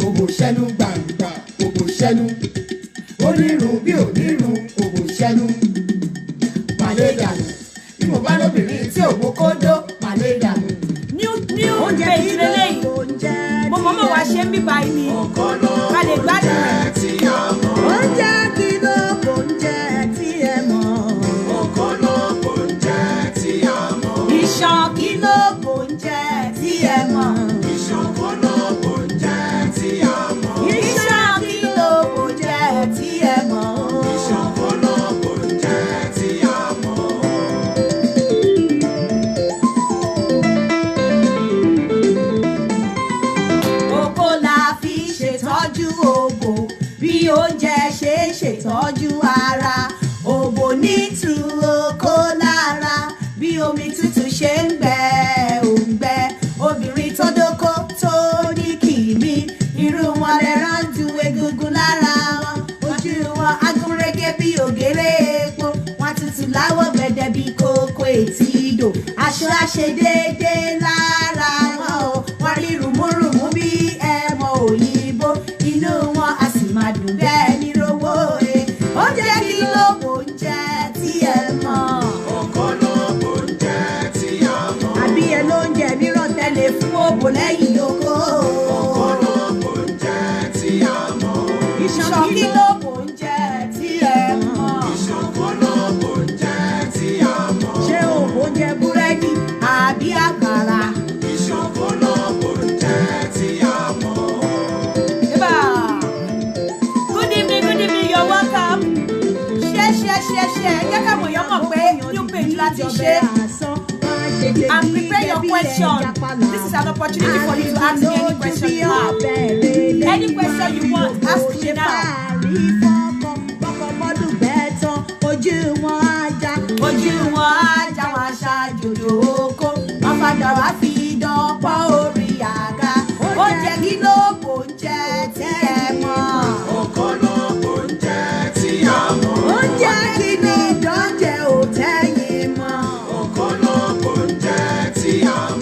Òbòṣẹ́nu gbàǹgbà òbòṣẹ́nu onírun bí onírun òbòṣẹ́nu màlédànù bí mo bá lóbìnrin tí òwò kódó màlédànù. new page lélẹ́yìn mo mọ̀ wá ṣe ń bíbá yìí ni ká lè gbádùn rẹ̀. oúnjẹ kí ló kò ń jẹ tí ẹ mọ̀. Ìṣàn kí ló kò ń jẹ tí ẹ mọ̀. Ìṣàn kí ló kò ń jẹ tí ẹ mọ̀. Oko la fi ṣètọ́jú òbò bí oúnjẹ ṣe ń ṣètọ́jú ara. Òbò ní tu oko lára bí omi tútù ṣe ń gbẹ òǹgbẹ. Obìnrin tó dóko tó ní kìmí irú wọn lè rántí egungun lára wọn. Ojú wọn agúnrégé bí ògèrè epo wọn tútù láwọ̀ gbẹ̀dẹ̀ bí kókó etí ìdò. Aṣọ àṣedéédé lára wọn o wọn rí rùmúrùmú bí ẹmọ òyìnbó inú wọn a sì máa dùn bẹ́ẹ̀ ní rówó e. Oúnjẹ kí ló kò ń jẹ tí ẹ mọ̀. Àbí ẹ ló ń jẹ mìíràn tẹ́lẹ̀ fún òbò lẹ́yìn oko. Ìṣàn kí ló kò ń jẹ tí ẹ mọ̀. Ṣé òbò jẹ búrẹ́dì àbí àkàrà? Good evening, you're welcome. Share. Jẹ́ káwọn èèyàn mọ̀ pé new page láti ṣe. And prepare your question. This is an opportunity for you to ask me any question you have. Any question you want, ask me now. Ojú wọn ajá wọn aṣáájú oko. Wọ́n padà wá fi dánpọ̀ orí àga. Oúnjẹ kí ló kò ń jẹ tí ẹ mọ̀. Oúnjẹ kí ni ìdánjẹ ò tẹ́yìn mọ́.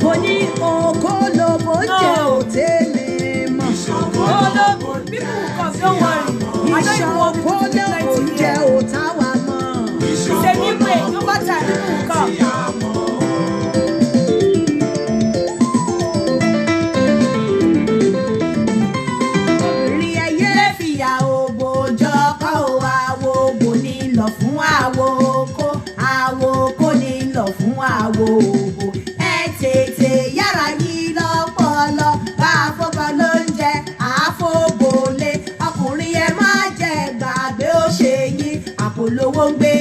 Mo ní òkòlóbó jẹ ò tẹ́lẹ̀ mọ́. Olóògbé people come don't worry. I know you want me to do Òkòlóbó plenty jẹ here. ò táwa mọ́. It's a new way. No matter people come. Obìnrin ẹyẹ Ilé fìyà òbò jọkọ̀ o, àwo òbò ní lọ fún àwo oko. Àwo oko ní lọ fún àwo òbò. Ẹ tètè yára yí lọ́pọ̀lọ́. Bá a fọ́kọ ló ń jẹ àfọ́bòlé. Ọkùnrin ẹ má jẹ gbàgbé ó ṣe yín. Àpò lówó ń gbé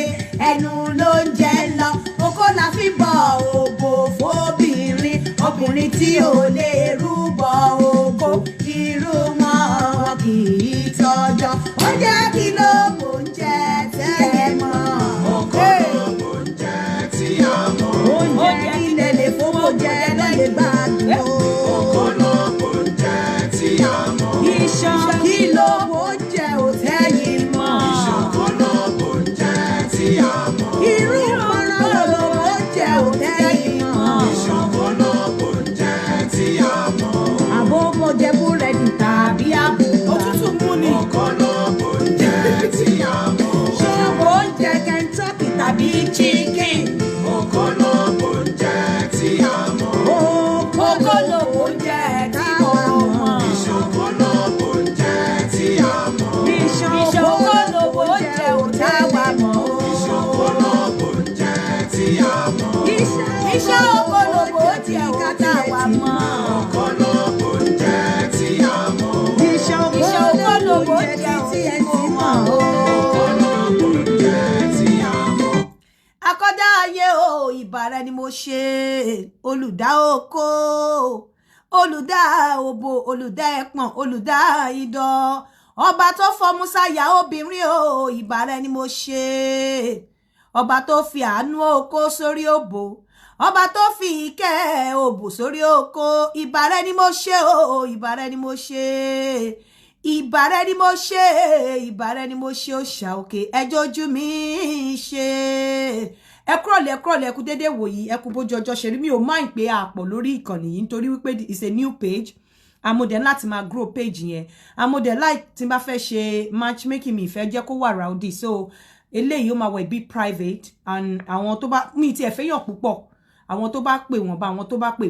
ẹnu ló ń jẹ lọ. Oko la fi bọ òbò fóbìnrin. Ọkùnrin tí ò lè rúbọ oko. Irú wọn kì í tọ́jọ́. Oúnjẹ kí ló kò ń jẹ tẹ́ ẹ mọ̀. oúnjẹ ilẹ̀ lè fowó jẹ lọ́lẹ̀ gbàgbọ́. Ìṣàn Kí ló wó jẹ ò tẹ́yìn mọ́. Irú ìmọ̀ràn ló wó jẹ ò tẹ́yìn mọ́. Àbó mo jẹ búrẹ́dì tàbí àbò. òtútù mú ni. Ṣé mo ń jẹ Kentucky tàbí chicken? Òkòlóbó jẹ tí mo mọ̀. Ìṣàn òkòlóbó jẹ ò táwa mọ̀ o. Ìṣàn òkòlóbó jẹ ò táwa mọ̀. olùdá oko olùdá òbò olùdá ẹpọ̀n olùdá idọ̀ ọba tó fọmú sáyà obìnrin o ìbà rẹ ni mo ṣe ọba tó fi àánú oko sórí òbò ọba tó fi ìkẹ́ òbò sórí oko ìbà rẹ ni mo ṣe o ìbà rẹ ni mo ṣe ìbà rẹ ni mo ṣe ìbà rẹ ni mo ṣe òòṣà òkè ẹjọ́ ojú mi ṣe ẹ kúrọ̀lẹ́ kú dédé wòyí ẹ kú bójú ọjọ́ ṣe rí mi ò mind pé àpọ̀ lórí ìkànnì yìí nítorí wípé it's a new page amòdè láti máa grow page yẹn amòdè like tí n bá fẹ́ ṣe matchmaking mi ìfẹ́ jẹ́ kó wà rowdy so eléyìí ó máa wọ ibi private and àwọn tó bá mi ti ẹ̀ fẹ́ yàn púpọ̀ àwọn tó bá pè wọ́n bá àwọn tó bá pè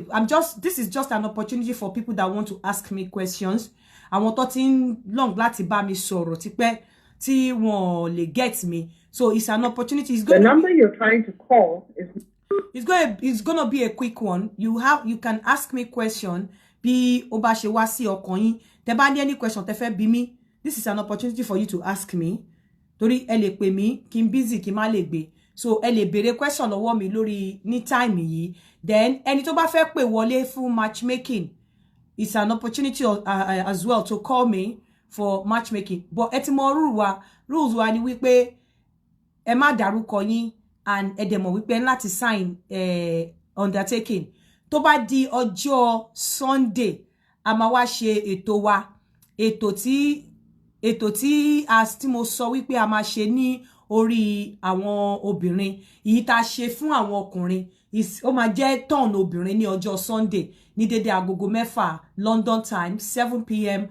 this is just an opportunity for people that want to ask me questions àwọn tó ti ń long láti bá mi sọ̀rọ̀ tipẹ́ tí wọ́n lè get me so it's an opportunity. The number you're trying to call is. It's gonna be a quick one. You can ask me question. Bí ó bá ṣe wá sí ọkàn yín. Tẹ́ bá ní any question tẹ́ fẹ́ bí mi. This is an opportunity for you to ask me. Torí ẹ lè pè mí kí n busy kí n má lè gbé. So ẹ lè béèrè question lọ́wọ́ mi lórí ní time yìí. Then ẹni tó bá fẹ́ pè wọlé fún matchmaking. It's an opportunity as well to call me for matchmaking. But ẹ ti mọ rules wa ni wípé ẹ má dárúkọ yín and ẹ dẹ̀ mọ̀ wípé láti sign undertaking tó bá di ọjọ́ Sunday a máa wá ṣe ètò wa ètò tí as tí mo sọ wípé a máa ṣe ní orí àwọn obìnrin èyí tá ṣe fún àwọn ọkùnrin ó máa jẹ́ turn obìnrin ní ọjọ́ Sunday ní dédé agogo 6 London time 7 p.m.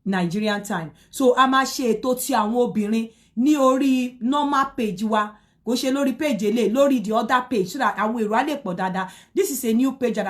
Nigerian time so a máa ṣe ètò tí àwọn obìnrin ní orí normal page wa kò ṣe lórí page ele lórí the other page so that àwọn èrò á lè pọ̀ dáadáa. This is a new page that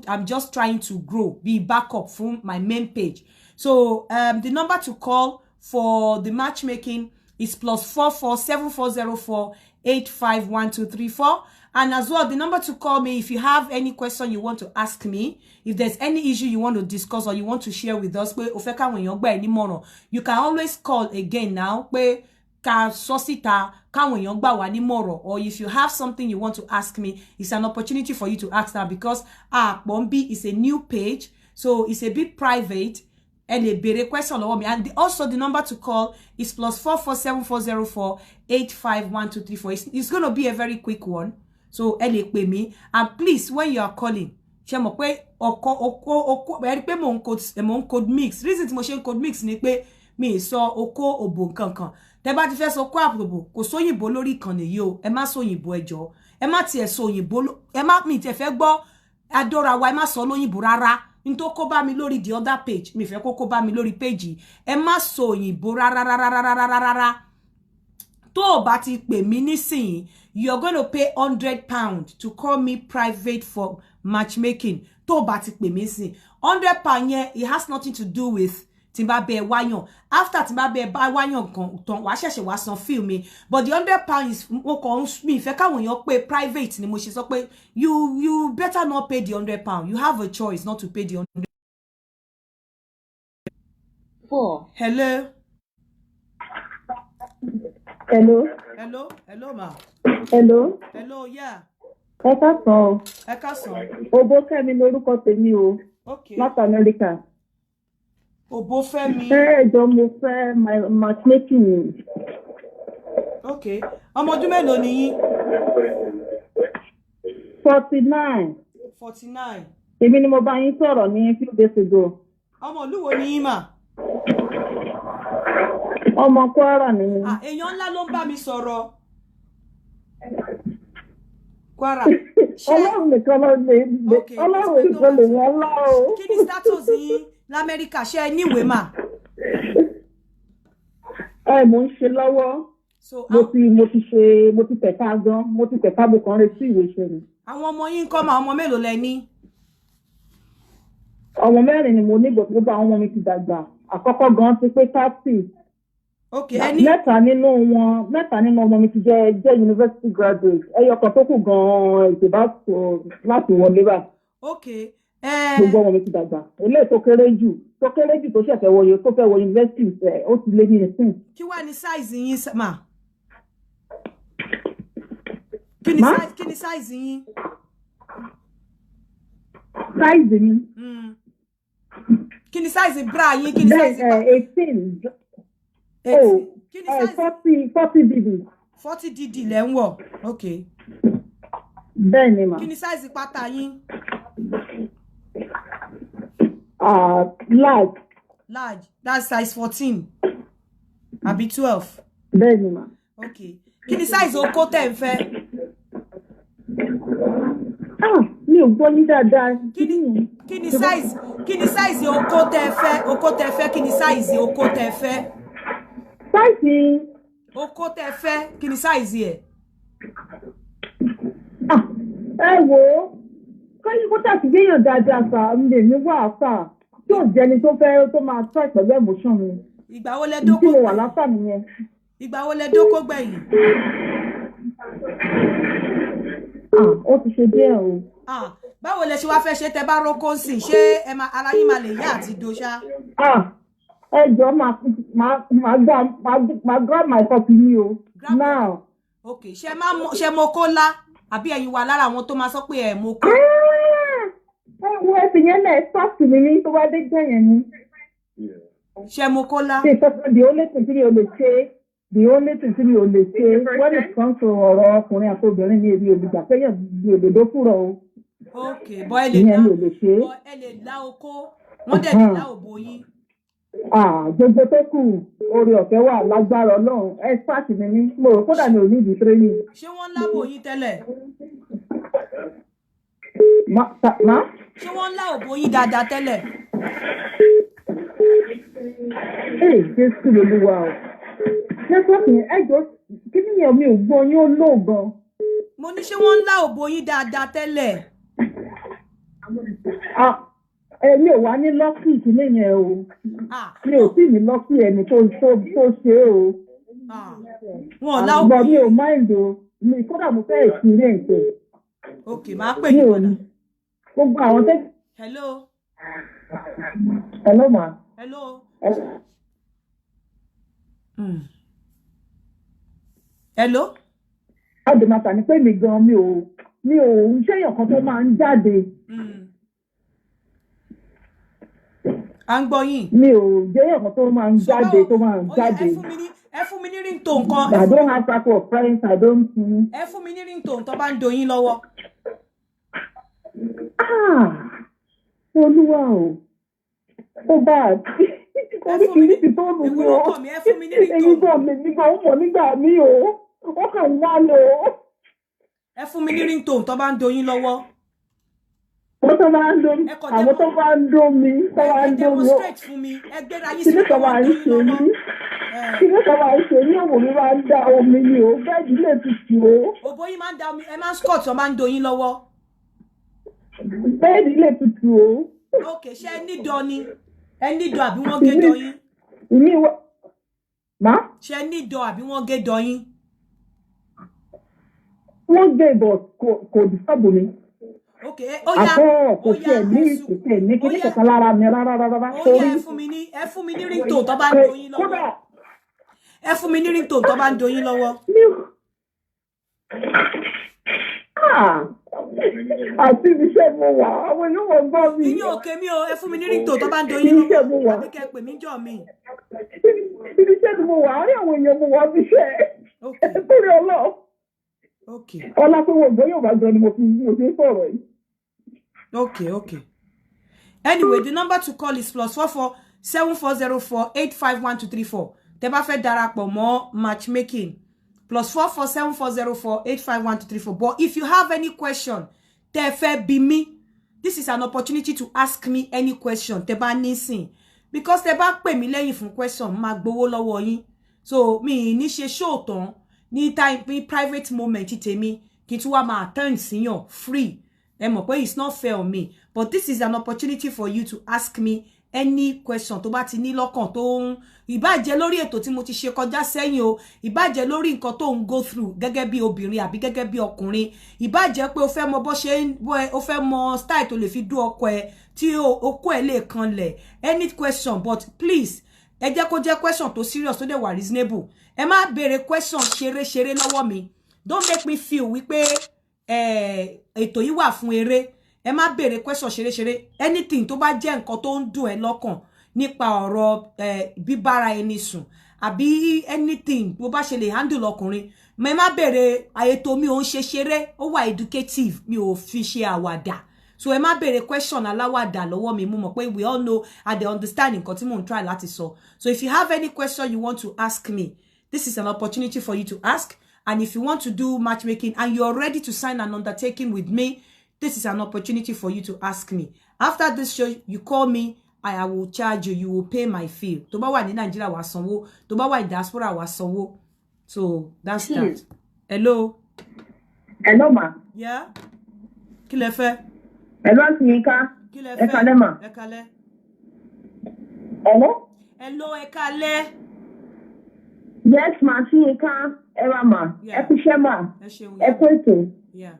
I'm just trying to grow be backup from my main page. So the number to call for the matchmaking is +44 7404 851234 and as well the number to call me if you have any question you want to ask me, if there's any issue you want to discuss or you want to share with us pé ó fẹ́ káwọn èèyàn gbà ẹ́ nímọ̀ràn, you can always call again now pé ká sọ síta káwọn èèyàn gbà wá nímọ̀ràn, or if you have something you want to ask me, it's an opportunity for you to ask now because Pombi is a new page so it's a bit private. Ẹ lè béèrè question lọ́wọ́ mi and also the number to call is +44 7404 851234. It's going to be a very quick one so ẹ lè pè mí and please when you are calling ṣé mọ̀ pé oko ẹ rí pé mo ń code mix. Reason tí mo ṣe ń code mix ni pé mi sọ oko òbò kankan tẹ́ bá ti fẹ́ sọ ko àpòbò kò sóyìnbó lórí ìkànnì yìí o ẹ má sóyìnbó ẹjọ́ ẹ má tiẹ̀ sóyìnbó ẹ má mi tiẹ̀ fẹ́ gbọ́ adora wa ẹ má sọ lóyìnbó rárá n tó kó bá mi lórí the other page mi fẹ́ kó bá mi lórí page ẹ má sóyìnbó rárá tó bá ti pè mí nísìnyí you're going to pay £100 to call me private for matchmaking tó bá ti pè mí nísìnyí £100 yẹn it has nothing to do with tí n bá bẹ wáyàn after tí n bá bẹ bá wáyàn kan tán wá ṣẹ̀ṣẹ̀ wá san fee mi but the £100 is mo kàn mi fẹ́ káwọn èèyàn pé private ni mo ṣe sọ pé you better not pay the £100. You have a choice not to pay the 100. 4. Hello. Hello ma. Hello yeah. Ẹ káàsán. Ẹ káàsán. Obófẹ́mi lórúkọ tèmi o. Okay. Láti Amẹ́ríkà. Obófẹ́mi. Ẹjọ́ mo fẹ́ matchmaking. Okay. Ọmọ ọdún mélòó ni yín? 49. 49. Èmi ni mo bá yín sọ̀rọ̀ ní few days ago. Ọmọ ìlú wo ni yín mà? Ọmọ Kwara ni mi. Èèyàn ńlá ló ń bá mi sọ̀rọ̀. Kwara. Ọlọ́run nìkan ló lè Ọlọ́run nìkan lè wọ́n lá o. Kí ni status yín l'Amẹ́ríkà ṣé ẹ níwèé mà? Mo ń ṣe lọ́wọ́. Mo ti tẹ̀ka gan. Mo ti tẹ̀ka bò kan retí ìwé ṣe ni. Àwọn ọmọ yín kọ́ mà ọmọ mélòó lẹ ní? Ọmọ 4 ni mo ní gbogbo àwọn ọmọ mi ti dàgbà. Àkọ́kọ́ gan ti pé 30. Okay, ẹni mẹ́ta nínú ọmọ mi ti jẹ́ university graduate. Ẹyọ kan tó kù gan ètò bá láti wọlé bá. Okay. Gbogbo ọmọ mi ti dàgbà. Eléyìí tó kéré jù tó ṣẹ̀fẹ̀ wọ̀nyí tó fẹ́ wọ university ó ti lé ní ẹ̀sìn. Kí wá ní size yín mà? Kí ni size yín? Size mi. Kí ni size bra yín? Kí ni size bra? 18. Oh, kí ni size? 40 DD. 40 DD lẹ ń wọ̀. Okay. Bẹ́ẹ̀ ni mà. Kí ni size pátá yín? Large. Large. That's size 14. Àbí 12. Bẹ́ẹ̀ ni mà. Okay. Kí ni size okó tẹ́ ń fẹ́? Mi ò gbọ́ yín dáadáa. Kí ni size okó tẹ́ fẹ́? Okó tẹ́ fẹ́, kí ni size okó tẹ́ fẹ́? Size okó tẹ́ fẹ́, kí ni size ẹ̀? Ẹ wò ó. Kọ́yìn kó tàbí gbéyàn dáadáa sà, lè ní wà sà. Tí ò jẹni tó fẹ́ tó máa tọ́ ìpẹ̀lú emotion mi. Ìgbà wo lẹ dókó? Tí mo wà láfà nìyẹn. Ìgbà wo lẹ dókó gbẹ̀yìn? Ó ti ṣe díẹ̀ o. Báwo lẹ ṣe wá fẹ́ ṣe tẹ́ bá rókó ń sìn? Ṣé ara yín máa lè yá àti dóṣá? Ẹ jọ̀ọ́ máa grab my copy ní o. Now. Okay, ṣé mo kó lá? Àbí ẹ̀yin wà lára àwọn tó máa sọ pé ẹ̀ mo kó? Wo ẹ̀sìn yẹn náà start mi ní tó wá dé jẹ́ yẹn ni. Ṣé mo kó lá? The only thing tí mi ò lè ṣe when it comes to ọ̀rọ̀ ọkùnrin àti obìnrin ní ebi olùgbà péyàn bí òdòdó fúrọ̀ o. Okay, bọ́ ẹ lè lá okó, wọ́n dẹ̀ lè lá òbò yín. Gbogbo tó kù orí ọ̀fẹ́ wà lágbára Ọlọ́run expert mi ní mo rò kódà mi ò ní ìdí training. Ṣé wọ́n lábò yín tẹ́lẹ̀? Ṣé wọ́n lá òbò yín dáadáa tẹ́lẹ̀? Jésù lolúwa o. Network yẹn ẹjọ́ kí ni yẹn mi ò gbọ́ yín ó lò gan. Mo ní ṣé wọ́n lá òbò yín dáadáa tẹ́lẹ̀? Mi ò wá ní lọ́kì ìkíní yẹn o. Mi ò sì ní lọ́kì ẹni tó ṣe o. Wọ́n lá òbò yín. Mi ò mind o. Mi kódà mo fẹ́ experience ẹ̀. Okay, máa pè yín padà. Gbogbo àwọn tẹ́. Hello. Hello ma. Hello. Hello. Àdèmàtà ni pé mi gan mi ò ń ṣèyàn kan tó máa ń jáde. À ń gbọ́ yín. Mi ò jẹ́yàn kan tó máa ń jáde Ẹ fún mi ní ringtone kan. I don't have that of friends. I don't. Ẹ fún mi ní ringtone tó bá ń do yín lọ́wọ́. Olúwa o. Ó bá a ti. Oríṣiríṣi tó lù mí o. Ẹ fún mi ní ringtone. Èyí gan mi nígbà ó mọ̀ nígbà mí o. Ó kàn wá lò ó. Ẹ fún mi ní ringtone tó bá ń do yín lọ́wọ́. Àwọn tó bá ń dó mi. Àwọn tó bá ń dó mi. Ẹ demonstrate fún mi. Ẹ gbéra yín sí tó bá ń do yín lọ́wọ́. Kí ló sọ máa ń ṣe ní òwò mi máa ń dá omi ni o. Bẹ́ẹ̀ni lè tutù o. Òbó yín máa ń dá omi. Ẹ máa ń scott tó máa ń do yín lọ́wọ́. Bẹ́ẹ̀ni lè tutù o. Okay, ṣé ẹ nídọ̀ ni? Ẹ nídọ̀ àbí wọ́n gé dọ̀ yín? Ṣé ẹ nídọ̀ àbí wọ́n gé dọ̀ yín? Wọ́n gé ìbọ̀ kò disturb mi. Okay, ó yá kò tiẹ̀ ní kí ní kankan lára mi rárá. Ó yá ẹ fún mi ní ringtone tó bá ń do yín lọ́wọ́. Ẹ fún mi ní ringtone tó bá ń do yín lọ́wọ́. Àti ibiṣẹ́ mo wà, àwọn yóò wọ́n gbọ́ mi. Ìyẹn òkè mi o, ẹ fún mi ní ringtone tó bá ń do yín lọ́wọ́. Àbí kẹ́ pè mí jọ mi. Ibiṣẹ́ ni mo wà, àárín àwọn èèyàn mo wà bíṣẹ́. Kúrò ọlọ́. Ọlá pé wọ́n gbọ́ yóò bá jọ ni mo fi sọ̀rọ̀ yìí. Okay. Anyway, the number to call is +44 7404 851234. Tẹ́ bá fẹ́ darapọ̀ mọ́ matchmaking. +44 7404 851234. But if you have any question, tẹ́ fẹ́ bi mí, this is an opportunity to ask me any question. Tẹ́ bá nísìn. Because tẹ́ bá pè mí lẹ́yìn fún question, máa gbowó lọ́wọ́ yín. So mi ní ṣe show tán ní private moment tèmi kí tún wá máa turn síyàn free. Ẹ mọ̀ pé it's not fair on me, but this is an opportunity for you to ask me any question tó bá ti ní lọ́kàn tó ń ìbàjẹ́ lórí ètò tí mo ti ṣe kọjá sẹ́yìn o, ìbàjẹ́ lórí nǹkan tó ń go through gẹ́gẹ́ bí obìnrin àbí gẹ́gẹ́ bí ọkùnrin, ìbàjẹ́ pé o fẹ́ mọ bó ṣe o fẹ́ mọ style tó lè fi dú ọkọ ẹ tí okó ẹ lè kanlẹ̀, any question, but please ẹ jẹ́ kó jẹ́ question tó serious tó dẹ̀ wà reasonable. Ẹ má béèrè question ṣeré lọ́wọ́ mi. Don't make me feel wípé ètò yìí wà fún eré. ẹ má béèrè question ṣeré anything tó bá jẹ́ nǹkan tó ń dùn ẹ́ lọ́kàn nípa ọ̀rọ̀ bíbára ẹni sùn àbí anything bó bá ṣe lè handle ọkùnrin ẹ má béèrè ètò mi ò ń ṣe ṣeré ó wà educative mi ò fi ṣe àwàdà so ẹ má béèrè question aláwàdà lọ́wọ́ mi mo mọ̀ pé we all know and they understand nǹkan tí mò ń try láti sọ so if you have any question you want to ask me this is an opportunity for you to ask and if you want to do matchmaking and you're ready to sign an undertaking with me this is an opportunity for you to ask me after this show you call me I will charge you will pay my fee tó bá wà ní Nigeria wá sanwó tó bá wà ní diaspora wá sanwó so that's that hello ma yeah kí lẹ fẹ́ hello Aunty Yinka kí lẹ ẹ kálẹ́ ma ẹ kálẹ́ hello ẹ kálẹ́ yes ma Aunty Yinka ẹ wá ma ẹ kú iṣẹ́ ma ẹ kú ètò yeah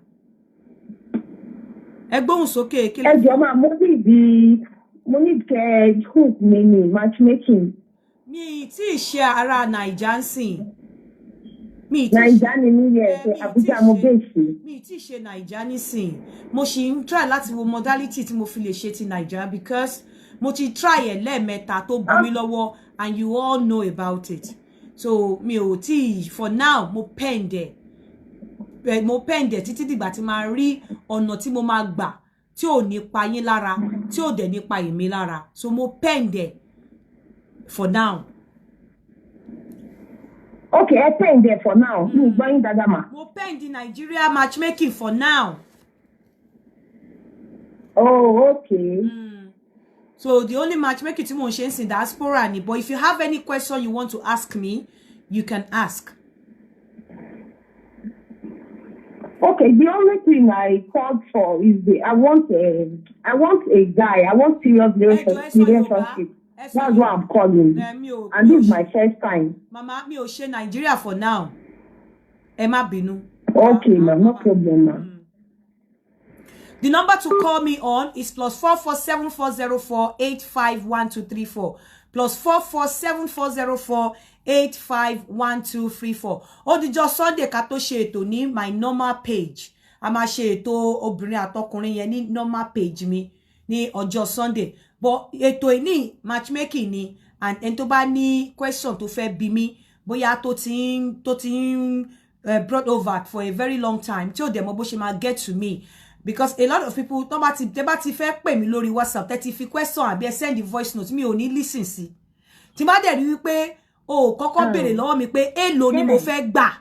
ẹ gbóhùn sókè kí lẹ ẹ jọ̀ọ́ ma mo need kẹ́ hook mi ni matchmaking mi tí ṣe ara Naija nsin mi Naija ni mi yẹ Abuja mo base mi tí ṣe Naija nisin mo ṣì ń try láti wo modality tí mo fi lè ṣe ti Naija because mo ti try ẹ lẹ́ẹ̀mẹ́ta tó bù mí lọ́wọ́ and you all know about it so mi ò tí for now mo pend títí dìgbà tí máa rí ọ̀nà tí mo máa gbà tí ò ní pa yín lára tí ò dẹ̀ ní pa èmi lára so mo pend for now. Okay, I pend for now. You going dadama? Mo pend Nigeria matchmaking for now. Oh, okay. So the only matchmaking tí mo ṣe ń diaspora ni but if you have any question you want to ask me you can ask. Okay, the only thing I called for is I want a guy. I want serious relationship. That's why I'm calling. And this is my first time. Mama, mi ò ṣe Nigeria for now. Ẹ má bínú. Okay, ma, no problem, ma. The number to call me on is +44 7404 851234. +44 7404 851234. Ó dijọ́ Sunday ká tó ṣe ètò ní my normal page. A máa ṣe ètò obìnrin àtọkùnrin yẹn ní normal page mi ní ọjọ́ Sunday. But ètò ní matchmaking ni and ẹni tó bá ní question tó fẹ́ bi mí bóyá tó ti ń brought over for a very long time tí ó dẹ̀ mọ̀ bó ṣe máa get to me because a lot of people tó bá ti fẹ́ pè mí lórí WhatsApp tẹ́ ti fi question àbí ẹ send the voice note mi ò ní listen sí tí bá dẹ̀ rí wípé o kọ́kọ́ béèrè lọ́wọ́ mi pé èló ni mo fẹ́ gbà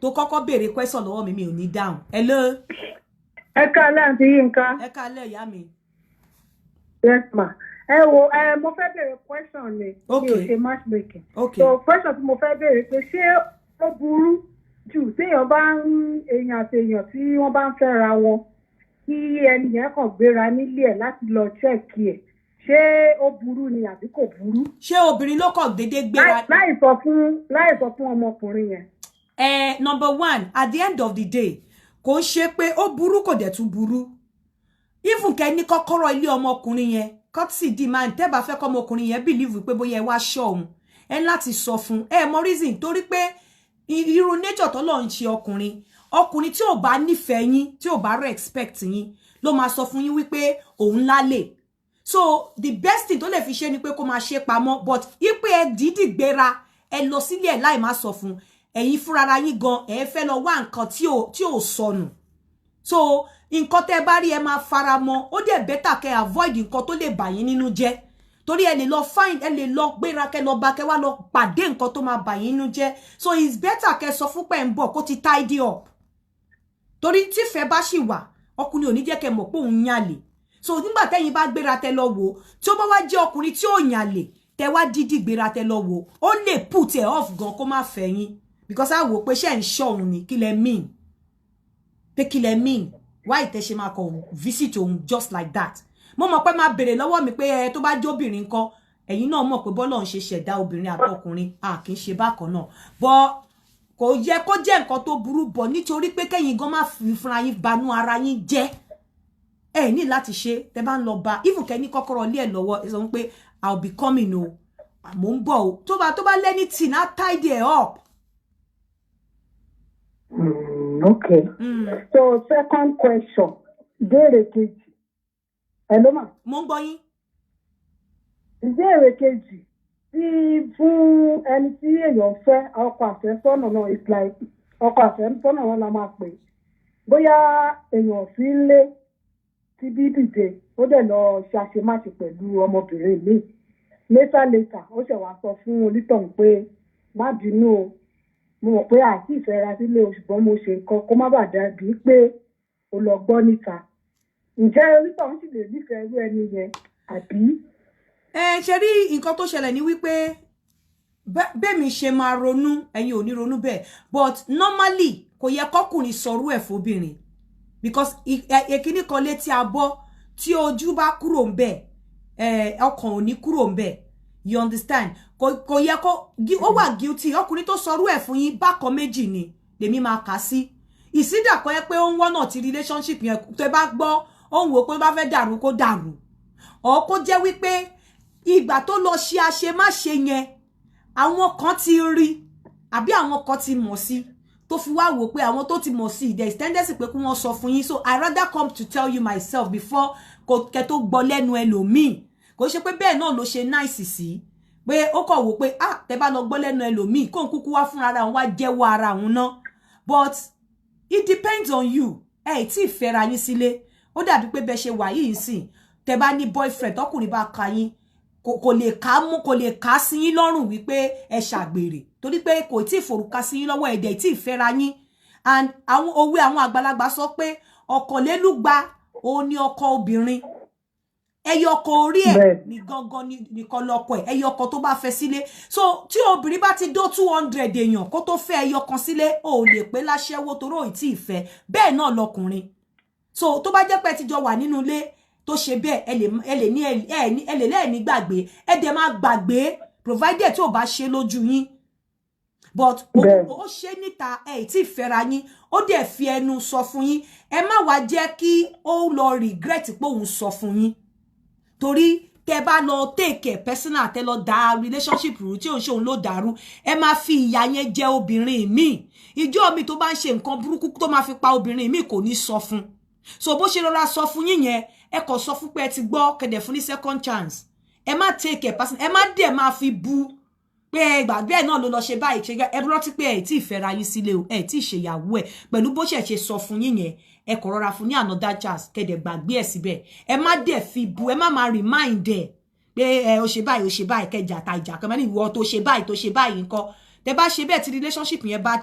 tó kọ́kọ́ béèrè question lọ́wọ́ mi ò ní dáhùn. Hello. Ẹ káalẹ́ Aunty Yinka. Ẹ káalẹ́ ìyá mi. Yes ma. Mo fẹ́ béèrè question ni. Okay. Mi ò ṣe matchmaking. Okay. So question tí mo fẹ́ béèrè pé ṣé ó burú jù téèyàn bá ń èèyàn àti èèyàn tí wọ́n bá ń fẹ́ra wọn kí ẹnìyẹn kàn gbéra nílé ẹ̀ láti lọ check ẹ̀ ṣé ó burú ni àbí kò burú? Ṣé obìnrin ló kàn dédé gbéra? Láì sọ fún ọmọkùnrin yẹn. Number one, at the end of the day, kò ń ṣe pé ó burú kò dẹ̀ tún burú. Even kẹ́ ní kọ́kọ́rọ́ ilé ọmọkùnrin yẹn, courtesy demand tẹ́ bá fẹ́ kọ́ ọmọkùnrin yẹn believe pé bóyá ẹ wá ṣọ́ òun. Ẹ láti sọ fún. Mọ reason torí pé irú nature tó lọ ń ṣe ọkùnrin tí ò bá nífẹ̀ẹ́ yín, tí ò bá respect yín, ló máa sọ fún yín wípé òun lálẹ́. So the best thing tó lè fi ṣe ni pé kó máa ṣe pamọ́ but ipe ẹ dídì gbéra ẹ lọ sílé ẹ láì má sọ fún ẹ̀yin fúnrara yín gan ẹ fẹ́ lọ wá nǹkan tí ò sọnù so nǹkan tẹ́ bá rí ẹ máa fara mọ́ ó dẹ̀ better kẹ́ avoid nǹkan tó lè bà yín nínú jẹ́ torí ẹ lè lọ find ẹ lè lọ gbéra kẹ́ lọ bá kẹ́ wá lọ pàdé nǹkan tó máa bà yín nínú jẹ́ so it's better kẹ́ sọ fún pé ń bọ̀ kó ti tidy up torí tí fẹ́ bá ṣì wà ọkùnrin ò ní jẹ́ kẹ́ mọ̀ pé òun yàlè so nígbà tẹ́yin bá gbéra tẹ́ lọ wò tí ó bá wá jẹ́ ọkùnrin tí ò yàlè tẹ́ wá dídì gbéra tẹ́ lọ wò ó lè put ẹ off gan kó má fẹ́ yín because I wò pé ṣé ń ṣọ́ òun ni kí lẹ mean why tẹ́ ṣe máa kọ visit òun just like that mo mọ̀ pé máa béèrè lọ́wọ́ mi pé tó bá jóbìnrin ńkọ́ ẹ̀yin náà mọ̀ pé bọ́lọ́run ṣe ṣẹ̀dá obìnrin àtọkùnrin kì í ṣe bákan náà but kò yẹ kó jẹ́ nǹkan tó burú bọ̀ nítorí pé kẹ́yin gan má fi fúnra yín banú ara yín jẹ́ ẹ ní láti ṣe tẹ́ bá ń lọ bá even kẹ́ ní kọ́kọ́rọ́ lé ẹ̀ lọ́wọ́ ẹ sọ pé I'll be coming o mo ń bọ̀ o tó bá lẹ́ni tì náà tidy it up. Okay. So second question, béèrè kejì Hello ma. Mo ń gbọ́ yín. Ìbéèrè kejì tí fún ẹni tí èèyàn fẹ́ ọkọ àfẹ́sọ́nà náà is like ọkọ àfẹ́sọ́nà náà la máa pè é. Bóyá èèyàn fi ń lé tí bí dìde ó dẹ̀ lọ ṣàṣemáṣe pẹ̀lú ọmọbìnrin mi. Later ó ṣẹ̀ wá sọ fún onítọ̀hún pé má bínú o, mo mọ̀ pé àti ìfẹ́ra sílé o ṣùgbọ́n mo ṣe nǹkan kó má bàa dàbí pé o lọ gbọ́ níta. Ǹjẹ́ onítọ̀hún sì lè nífẹ̀ẹ́ irú ẹni yẹn àbí? Ṣe rí nǹkan tó ṣẹlẹ̀ ní wípé bẹ́ẹ̀mi ṣe máa ronú ẹ̀yin ò ní ronú bẹ́ẹ̀ but normally kò yẹ kọ́kùnrin sọrú ẹ̀ fóbìnrin because èkíní kan létí abọ́ tí ojú bá kúrò ń bẹ̀ ọkàn ò ní kúrò ń bẹ̀ you understand kò yẹ kó ó wà guilty ọkùnrin tó sọrú ẹ̀ fún yín bákan méjì ni lèmi máa kà sí ìsídàkọ yẹ pé ó ń wọ́nà tí relationship yẹn tó bá gbọ́ ó ń wò pé bá fẹ́ dàrú kó dàrú ọ̀ kó jẹ́ wípé ìgbà tó lọ ṣe àṣemáṣe yẹn àwọn kan ti rí àbí àwọn kan ti mọ̀ sí tó fi wá wò pé àwọn tó ti mọ̀ sí there is tendency pé kí wọ́n sọ fún yín so I rather come to tell you myself before kẹ́ tó gbọ́ lẹ́nu ẹlòmíì kò ṣe pé bẹ́ẹ̀ náà ló ṣe nice sí pé ó kọ̀ wò pé tẹ́ bá lọ gbọ́ lẹ́nu ẹlòmíì kó ń kúkú wá fún ara òun wá jẹ́wọ́ ara òun náà but it depends on you tí ìfẹ́ra yín sílé ó dàbí pé bẹ́ẹ̀ ṣe wà yìí sìn tẹ́ bá ní boyfriend tọkùnrin bá ka yín kò lè ká sí yín lọ́rùn wípé ẹ ṣàgbèrè torí pé kò tí ì forúkà sí yín lọ́wọ́ ẹ̀dẹ̀ tí ì fẹ́ra yín and àwọn òwe àwọn àgbàlagbà sọ pé ọ̀kànlélúgba òun ni ọkọ obìnrin ẹyọ ọkọ orí ẹ̀ ní gangan nìkan lọ́kọ ẹ̀ ẹyọ ọkọ tó bá fẹ́ sílé so tí obìnrin bá ti dó 200 èèyàn kó tó fẹ́ ẹyọ kan sílé ò lè pé láṣẹ́wó torí ò tí ì fẹ́ bẹ́ẹ̀ náà lọkùnrin so tó bá jẹ́ pé ti jọ wà nínú ilé tó ṣe bẹ́ẹ̀ ẹ lè lẹ́ẹ̀ní gbàgbé ẹ dẹ̀ máa gbàgbé provided tí ò bá ṣe lójú yín but ó ṣe níta tí fẹ́ra yín ó dẹ̀ fi ẹnu sọ fún yín ẹ má wá jẹ́ kí ó lọ regret pé òun sọ fún yín torí tẹ́ bá lọ take personal tẹ́ lọ dá relationship rú tí òun ṣe òun ló dàrú ẹ máa fi ìyà yẹn jẹ obìnrin míì ìjọ mi tó bá ń ṣe nǹkan burúkú tó máa fi pa obìnrin míì kò ní sọ fún so bó ṣe rọra sọ fún yín yẹn ẹ kò sọ fún pé ẹ ti gbọ́ kẹ̀dẹ̀ fún ní second chance ẹ má take a person ẹ má dẹ̀ máa fi bú pé ìgbàgbé ẹ̀ náà ló lọ ṣe báyìí ṣe ẹ rántí pé ẹ tí ì fẹ́ra yín sílé o ẹ tí ì ṣèyàwó ẹ pẹ̀lú bó ṣe sọ fún yín yẹn ẹ kò rọra fún ní another chance kẹ̀dẹ̀ gbàgbé ẹ̀ síbẹ̀ ẹ má dẹ̀ fi bú ẹ má máa remind ẹ pé ó ṣe báyìí kẹjà ta ìjà kan ní ìwọ tó ṣe báyìí nǹkan tẹ bá ṣe bẹ́ẹ̀ tí relationship yẹn bá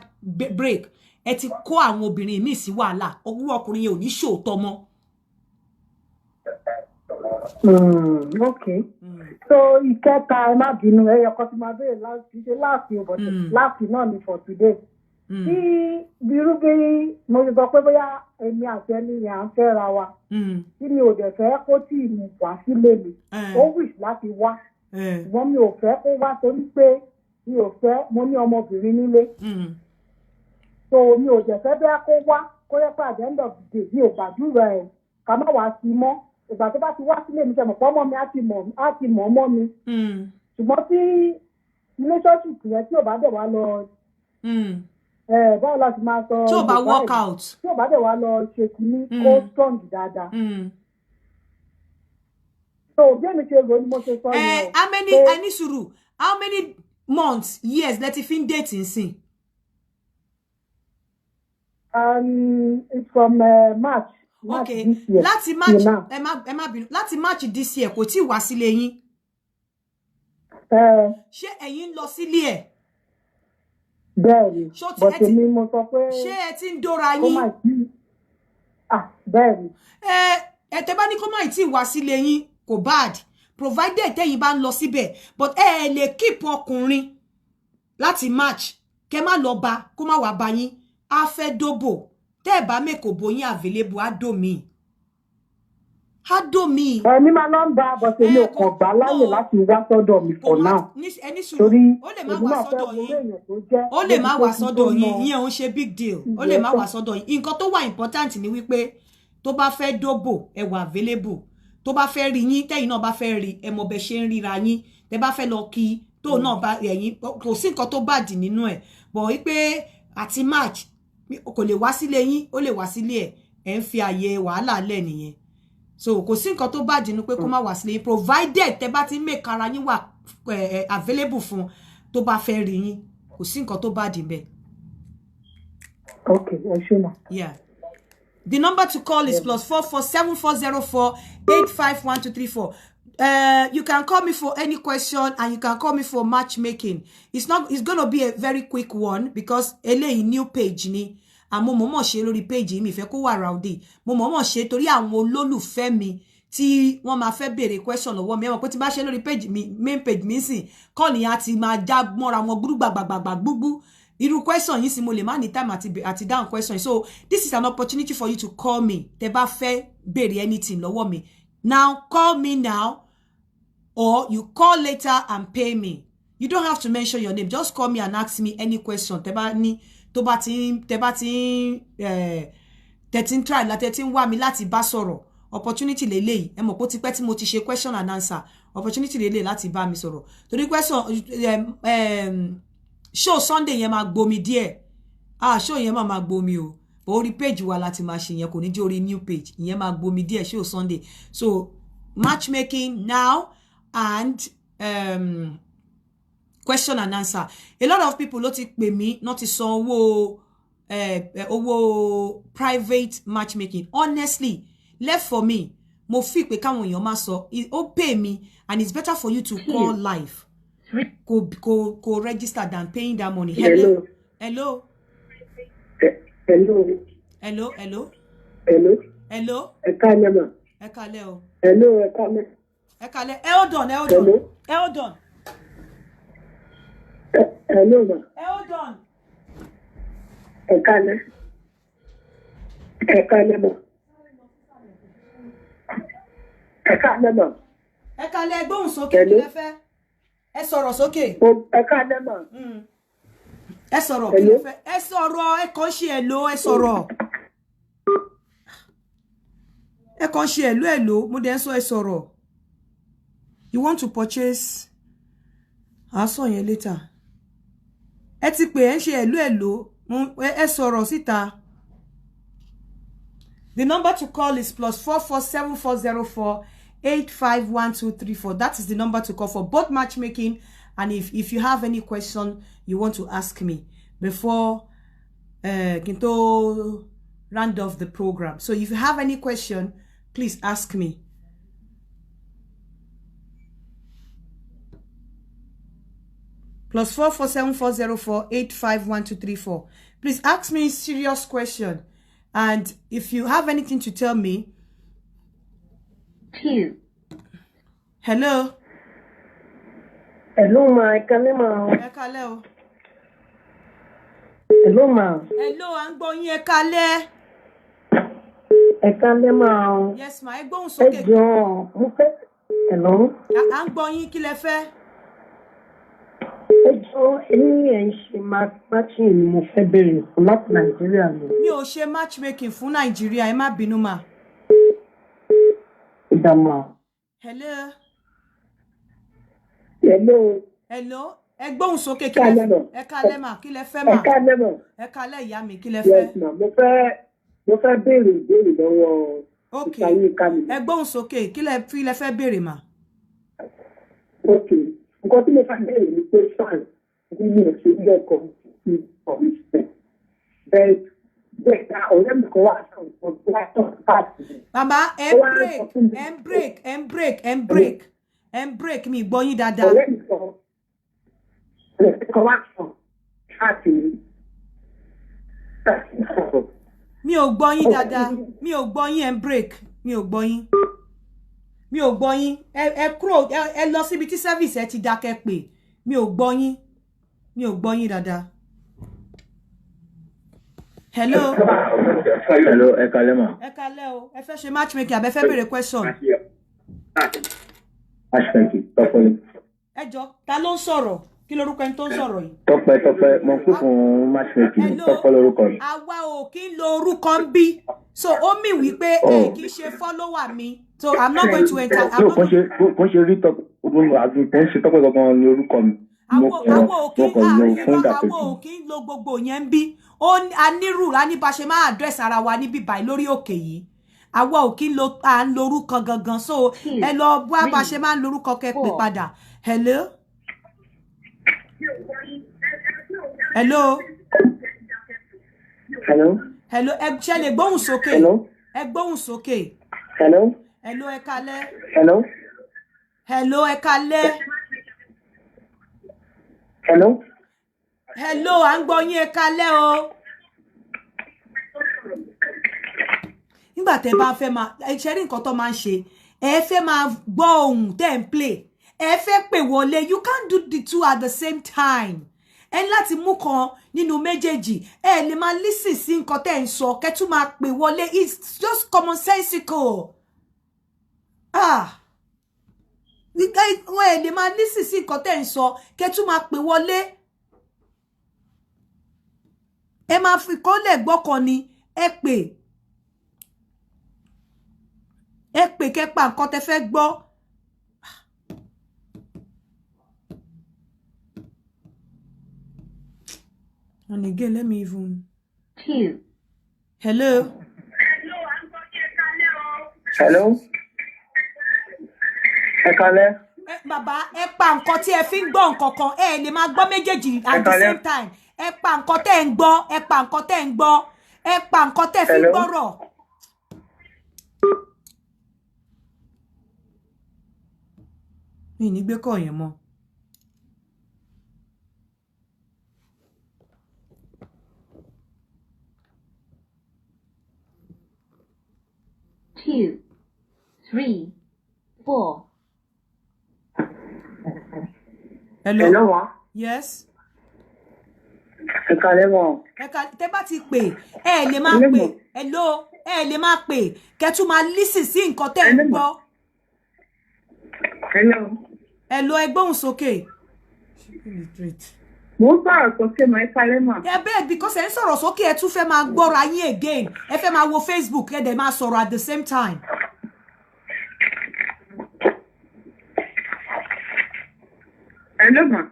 break ẹ ti kó àwọn obìnrin míì sí wàhálà owó ọkùnrin yẹn ò ní ṣòótọ́ mọ́. Okay. So ìkẹta ẹ má bínú ẹyọ kan tí máa béèrè láti ṣe láti náà ni for today. Tí birú bí mo ti sọ pé bóyá èmi àti ẹni yẹn à ń fẹ́ra wa. Tí mi ò dẹ̀ fẹ́ kó tí ì mú wá sílé mi. Ó wish láti wá. Ṣùgbọ́n mi ò fẹ́ kó wá torí pé mi ò fẹ́ mo ní ọmọbìnrin nílé. So mi ò dẹ̀ fẹ́ bẹ́ẹ̀ kó wá kó yẹ pé at the end of the day mi ò gbàdúrà ẹ̀ ká má wá sí mọ́. Ìgbà tó bá ti wá sílé mi ṣe mọ̀ pé ọmọ mi á ti mọ̀ ọmọ mi. Ṣùgbọ́n tí relationship yẹn tí ò bá dẹ̀ wá lọ báwo la ti máa sọ tí ò bá work out tí ò bá dẹ̀ wá lọ ṣe kìíní kó strong dáadáa. So bí èmi ṣe rò ni mo ṣe sọ yẹn. How many months years lẹ ti fi ń date nsìn? It's from March. Okay, láti March ẹ má bínú láti March this year kò tí wá sílé yín. Ṣé ẹ̀yin lọ sílé ẹ̀? Bẹ́ẹ̀ni, but èmi mo sọ pé ṣé ẹ ti ń dóra yín? Bẹ́ẹ̀ni. Tẹ́ bá ní kó má tí wá sílé yín kò bad provided tẹ́yin bá ń lọ síbẹ̀ but ẹ lè keep ọkùnrin láti March kẹ́ má lọ bá kó má wá bá yín á fẹ́ dóbò tẹ́ ẹ bá mẹ́kò bóyín available á dò mí. Ẹni máa lọ ń bá bọ́sẹ̀ ní ọkàn gbà láyè láti wá sọ́dọ̀ mi for now. Torí èmi náà fẹ́ wo èèyàn tó jẹ́. Ó lè má wá sọ́dọ̀ yín, ìyẹn ò ń ṣe big deal. Ó lè má wá sọ́dọ̀ yín. Nǹkan tó wà important ni wípé tó bá fẹ́ dóbò ẹ wà available. Tó bá fẹ́ rí yín tẹ́yin náà bá fẹ́ rí ẹ mọ̀ bẹ́ ṣe ń ríra yín. Tẹ́ bá fẹ́ lọ kí tó náà bá ẹ̀yin kò sí nǹkan tó bad nínú ẹ̀. But wípé àti March kò lè wá sílé yín ó lè wá sílé ẹ̀ ń fi àyè wàhálà lẹ̀ nìyẹn. so kò sí nǹkan tó bá dínú pé kó má wá sílé provided tẹ́ bá ti make ara yín wà available fún tó bá fẹ́ rí yín kò sí nǹkan tó bá dín bẹ́ẹ̀. Okay, sure. Yeah. The number to call is +447404851234. You can call me for any question and you can call me for matchmaking. It's going to be a very quick one because eléyìí new page ni. Àmọ́ mo mọ̀ ṣe lórí page mi fẹ́ kó wà rowdy. Mo mọ̀ ṣe torí àwọn olólùfẹ́ mi tí wọ́n máa fẹ́ béèrè question lọ́wọ́ mi. Ẹ mọ̀ pé tí bá ṣe lórí page mi main page mi sìn call ni a ti máa já mọ́ra wọn gbúgbàgbàgbà gbúgbú. Irú question yìí sì mo lè má ní time àti down question. So this is an opportunity for you to call me. Tẹ́ bá fẹ́ béèrè anything lọ́wọ́ mi. Now call me now or you call later and pay me. You don't have to mention your name. Just call me and ask me any question. Tẹ́ bá ní tó bá ti try la tẹ́ ti ń wá mi láti bá sọ̀rọ̀. Opportunity leleyi. Ẹ mọ̀ pé ó ti pẹ́ tí mo ti ṣe question and answer. Opportunity leleyi láti bá mi sọ̀rọ̀. Torí question show Sunday yẹn máa gbomi díẹ̀. Show yẹn máa gbomi o. Orí page wa láti máa ṣe yẹn kò ní jẹ́ orí new page. Ìyẹn máa gbomi díẹ̀ show Sunday. So matchmaking now and question and answer. A lot of people ló ti pè mí, not ti san owó private matchmaking. Honestly, left for me, mo fi pé káwọn èèyàn máa sọ, ó pay me and it's better for you to call live. Go register than paying that money. Hello. Hello. Hello. Hello. Hello. Hello. Ekale ma. Ekale o. Hello, ekale. Ekale. Hold on. Hello. Hold on. Hello ma. Hold on. Ekale. Ekale ma. Ekale ma. Ekale gbóhùn sókè kí lẹ fẹ́. Ẹ sọ̀rọ̀ sókè. Ekale ma. Ẹ sọ̀rọ̀ kí lẹ fẹ́. Ẹ sọ̀rọ̀ ẹ kàn ṣe hello ẹ sọ̀rọ̀. Ẹ kàn ṣe hello mo dẹ̀ sọ ẹ sọ̀rọ̀. You want to purchase? I'll sọ yẹn later. Ẹ ti pè ẹ ṣe hello ẹ sọ̀rọ̀ síta. The number to call is +447404851234. That is the number to call for both matchmaking and if you have any question you want to ask me before Kinto round off the program. So if you have any question, please ask me. +447404851234. Please ask me a serious question. And if you have anything to tell me. Hello. Hello, ma. Ekale ma. Ekale o. Hello, ma. Hello, à ń gbọ́ yín ekale. Ekale ma. Yes, ma. Ẹ gbóhùn sókè. Ẹ jọ̀ọ́, mo fẹ́. Hello. À ń gbọ́ yín kí lẹ fẹ́. Ẹ jọ̀ọ́, èmi ẹ̀ ń ṣe matching ni mo fẹ́ bẹ̀rẹ̀ fún láti Nàìjíríà lọ. Mi ò ṣe matchmaking fún Nàìjíríà, ẹ má bínú mà. Ìdààmú. Hello. Hello. Hello. Ẹ gbóhùn sókè kí lẹ fẹ́. Ẹ kálẹ́ mà, kí lẹ fẹ́ mà. Ẹ kálẹ́ mà. Ẹ kálẹ́ ìyá mi, kí lẹ fẹ́. Yes ma, mo fẹ́ béèrè ìbéèrè lọ́wọ́ Okay. Ẹ gbóhùn sókè, kí lẹ fẹ́ béèrè mà. Okay. Nǹkan tí mo fẹ́ béèrè ni pé fine nínú ìṣèlú ẹ̀kọ́ ti ọ̀rẹ́sẹ̀. Bẹ́ẹ̀ ká ọ̀rẹ́ mi kan wá sọ̀rọ̀ tó wá sọ̀rọ̀ káàkiri. Bàbá ẹ break mi gbọ́ yín dáadáa. Ọ̀rẹ́ mi kan wá sọ̀rọ̀ káàkiri. Mi ò gbọ́ yín dáadáa. Mi ò gbọ́ yín ẹ break. Mi ò gbọ́ yín. Ẹ kúrò ẹ lọ síbi tí service ẹ ti dákẹ́ pé. Mi ò gbọ́ yín dáadáa. Hello. Hello, ẹ kálẹ́ mà. Ẹ kálẹ́ o. Ẹ fẹ́ ṣe matchmaking àbẹ́ fẹ́ béèrè question. Matchmaking, Tọ́pẹ́ ni. Ẹ jọ̀ọ́, ta ló ń sọ̀rọ̀? Kí lorúkọ ẹni tó ń sọ̀rọ̀ yìí? Tọ́pẹ́, mo kú fún matchmaking, Tọ́pẹ́ lorúkọ mi. Àwa ò kí ń lo orúkọ ń bí. So ó mì wípé ẹ kì í ṣe follower mi. So I'm not going to enter. Kò ṣe rí Tọ́pẹ́ gangan ní orúkọ mi. Àwọn ò kí ń lo gbogbo yẹn ń bí. A ní rule, a ní bá ṣe máa address ara wa níbí báyìí lórí òkè yìí. àwa ò kí ń lo à ń lorúkọ gangan so ẹ lọ bá bá ṣe máa ń lorúkọ kẹ́ pè padà. Hello. Hello. Hello. Hello, ẹ ṣe lè gbóhùn sókè. Hello. Ẹ gbóhùn sókè. Hello. Hello, ẹ kálẹ́. Hello. Hello, ẹ kálẹ́. Hello. Hello, à ń gbọ́ yín ẹ kálẹ́ o. Nígbà tẹ́ bá fẹ́ máa ẹ ṣe rí nǹkan tó máa ń ṣe, ẹ fẹ́ máa gbọ́ ohùn tẹ́ ń play. Ẹ fẹ́ pè wọlé, you can't do the two at the same time. Ẹ láti mú kan nínú méjèèjì. Ẹ lè máa listen sí nǹkan tẹ́ ń sọ, kẹ́ tún máa pè wọlé. It's just commonsensical. Wọ́n ẹ lè máa listen sí nǹkan tẹ́ ń sọ, kẹ́ tún máa pè wọlé. Ẹ máa fi kọ́lẹ̀ gbọ́kàn ni, ẹ pè. Ẹ pè kẹ́ pa nǹkan tẹ́ fẹ́ gbọ́. And again, let me even. Hello. Hello. Ẹ kálẹ́. Bàbá, ẹ pa nǹkan tí ẹ fi ń gbọ́ nǹkan kan, ẹ lè máa gbọ́ méjèèjì at the same time. Ẹ pa nǹkan tẹ́ ń gbọ́, ẹ pa nǹkan tẹ́ ń gbọ́, ẹ pa nǹkan tẹ́ fi ń gbọ́rọ̀. Mi ní gbé kọ́ yẹn mọ́. Two, 3, 4. Hello. Hello, ma. Yes. Ẹ kálẹ́ ma. Tẹ́ bá ti pè, ẹ lè máa pè. Hello, ẹ lè máa pè. Kẹ́ tún máa listen sí nǹkan tẹ́ ń gbọ́. Hello. Hello, ẹ gbóhùn sókè. Mo ń sọ̀rọ̀ sókè ma, ẹ kálẹ́ ma. Yeah, bẹ́ẹ̀ because ẹ ń sọ̀rọ̀ sókè ẹ tún fẹ́ máa gbọ́ra yín again. Ẹ fẹ́ máa wo Facebook ẹ dẹ̀ máa sọ̀rọ̀ at the same time. Hello, ma.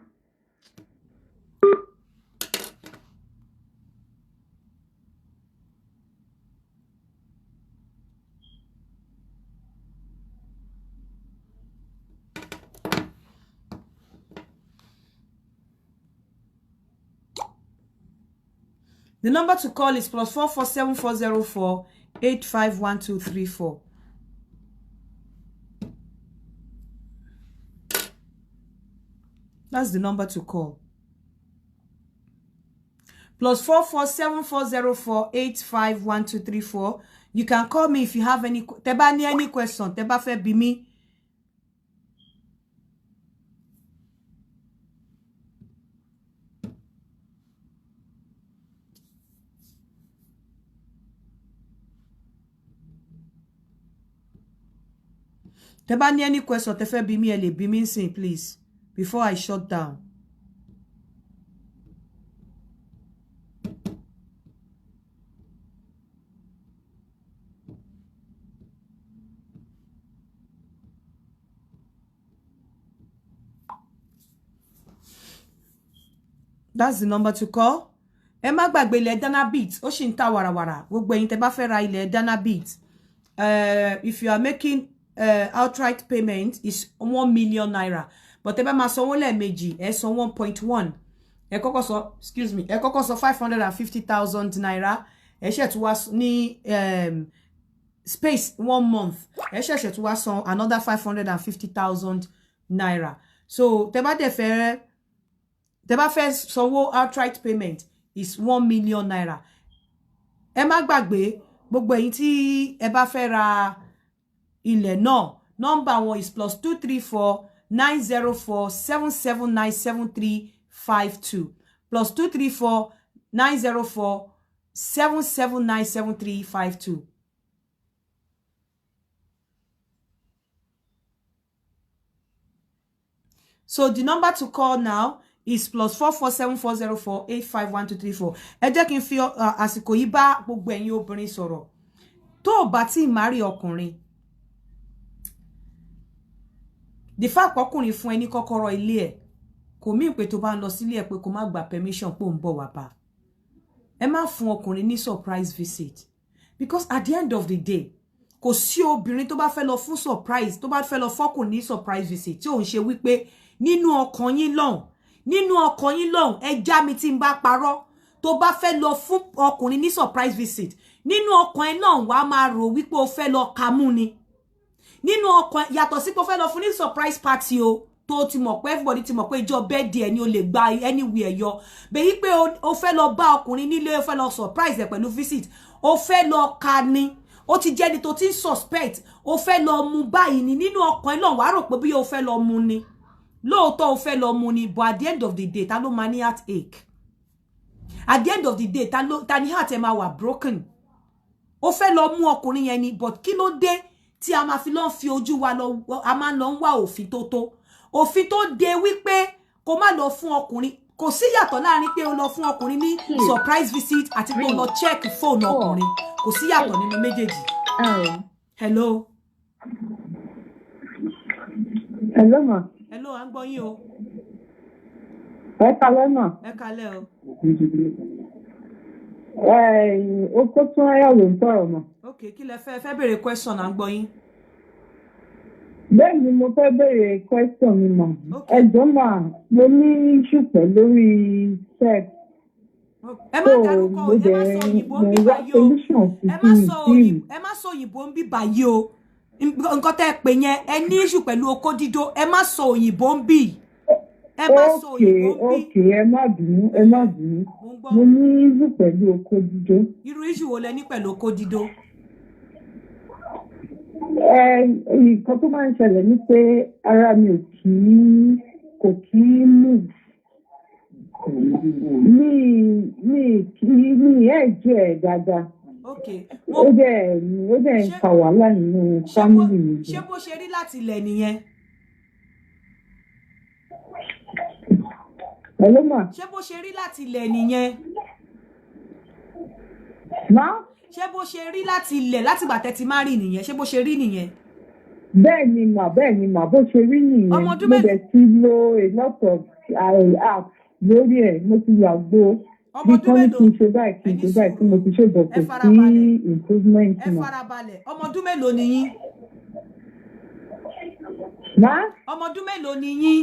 The number to call is +44 7404 851234. That's the number to call. +44 7404 851234. You can call me if you have any. Teba ni any question. Teba fe bi mi. Teba ni any question. Tefe bi mi ele bi mi sin please before I shut down. That's the number to call. Ẹ má gbàgbé ilẹ̀ Dana Beat. Ó ṣì ń ta wàràwàrà. Gbogbo ẹ̀yin tẹ́ bá fẹ́ ra ilẹ̀ Dana Beat. If you are making outright payment is 1 million naira. But tẹ́ bá máa sanwó lẹ́ẹ̀mejì, ẹ san 1.1. Ẹ kọ́kọ́ sọ, excuse me, ẹ kọ́kọ́ sọ 550,000 naira. Ẹ ṣẹ̀ tún wá ní space 1 month. Ẹ ṣẹ̀ṣẹ̀ tún wá san another 550,000 naira. So tẹ́ bá fẹ́ sanwó outright payment is 1 million naira. Ẹ má gbàgbé gbogbo ẹ̀yin tí ẹ bá fẹ́ ra ilẹ̀ náà, number one is +234 904 779 7352 +234 904 779 7352. So the number to call now is +44 7404 851234. Ẹ jẹ́ kí n fi àsìkò yìí bá gbogbo ẹ̀yin obìnrin sọ̀rọ̀. Tó bá ti marry ọkùnrin, the fact ọkùnrin fún ẹni kọ́kọ́rọ́ ilé ẹ̀ kò mean pé tó bá ń lọ sílé ẹ̀ pé kó má gba permission pé ó ń bọ̀ wá bá. Ẹ má fún ọkùnrin ní surprise visit because at the end of the day kò sí obìnrin tó bá fẹ́ lọ fún surprise tó bá fẹ́ lọ fọ́kùn ní surprise visit tí ò ń ṣe wípé nínú ọkàn yín lọ́hùn ẹ já mi tí n bá parọ́ tó bá fẹ́ lọ fún ọkùnrin ní surprise visit nínú ọkàn ẹ náà wàá máa rò wípé o fẹ́ lọ kamú ni nínú ọkàn yàtọ̀ sí pé o fẹ́ lọ fún ní surprise party o tó ti mọ̀ pé everybody ti mọ̀ pé ìjọ birthday ẹni o lè gba anywhere yọ bẹ́ẹ̀ pé o fẹ́ lọ bá ọkùnrin nílé o fẹ́ lọ surprise ẹ̀ pẹ̀lú visit o fẹ́ lọ ka ni ó ti jẹ́ni tó ti ń suspect o fẹ́ lọ mu báyìí ni nínú ọkàn ẹ náà wàá rò pé bí o fẹ́ lọ mu ni lóòótọ́ o fẹ́ lọ mu ni but at the end of the day ta ló máa ní heartache at the end of the day ta ni heart ẹ máa wà broken o fẹ́ lọ mú ọkùnrin yẹn ni but kí ló dé tí a máa fi lọ fi ojú wa lọ a máa lọ ń wá òfin tó de wípé kó má lọ fún ọkùnrin kò sí yàtọ̀ láàrin pé o lọ fún ọkùnrin ní surprise visit àti pé o lọ check phone ọkùnrin kò sí yàtọ̀ nínú méjèèjì. Hello. Hello ma. Hello, à ń gbọ́ yín o. Ẹ kálẹ́ ma. Ẹ kálẹ́ o. Oko tún ayọ̀ ló ń sọ̀rọ̀ ma. Okay, kí lẹ fẹ́ béèrè question à ń gbọ́ yín. Bẹ́ẹ̀ ni mo fẹ́ béèrè question mi mà. Ẹ jọ̀ọ́ mà, mo ní issue pẹ̀lú lórí sex. Ẹ má dárúkọ ẹ má sọ òyìnbó ń bí báyìí o. Ẹ má sọ òyìnbó ń bí báyìí o. Nǹkan tẹ́ pè yẹn ẹ ní issue pẹ̀lú okó dídó ẹ má sọ òyìnbó ń bí. Ẹ má sọ òyìnbó ń bí. Okay, ẹ má bínú. Mo ní issue pẹ̀lú okó dídó. Irú issue wo lẹ ní pẹ̀lú okó dídó? Nǹkan tó máa ń ṣẹlẹ̀ ní pé ara mi kò kí move. Mi ẹ̀jẹ̀ dáadáa. Okay. Ó dẹ̀ ń fa wàhálà nínú family mi. Ṣé bó ṣe rí láti ilẹ̀ nìyẹn? Hello ma. Ṣé bó ṣe rí láti ilẹ̀ nìyẹn? Ma? Ṣé bó ṣe rí láti ilẹ̀ láti ìgbà tẹ́ ti máa rí nìyẹn? Ṣé bó ṣe rí nìyẹn? Bẹ́ẹ̀ ni mà bó ṣe rí nìyẹn. Mo dẹ̀ ti lo a lot of apps lórí ẹ̀ mo ti yàgò. Bí kan ní kí n ṣe báyìí tí mo ti ṣe bọ̀ kò sí improvement náà. Ẹ farabalẹ̀. Ọmọ ọdún mélòó ni yín? Ma? Ọmọ ọdún mélòó ni yín?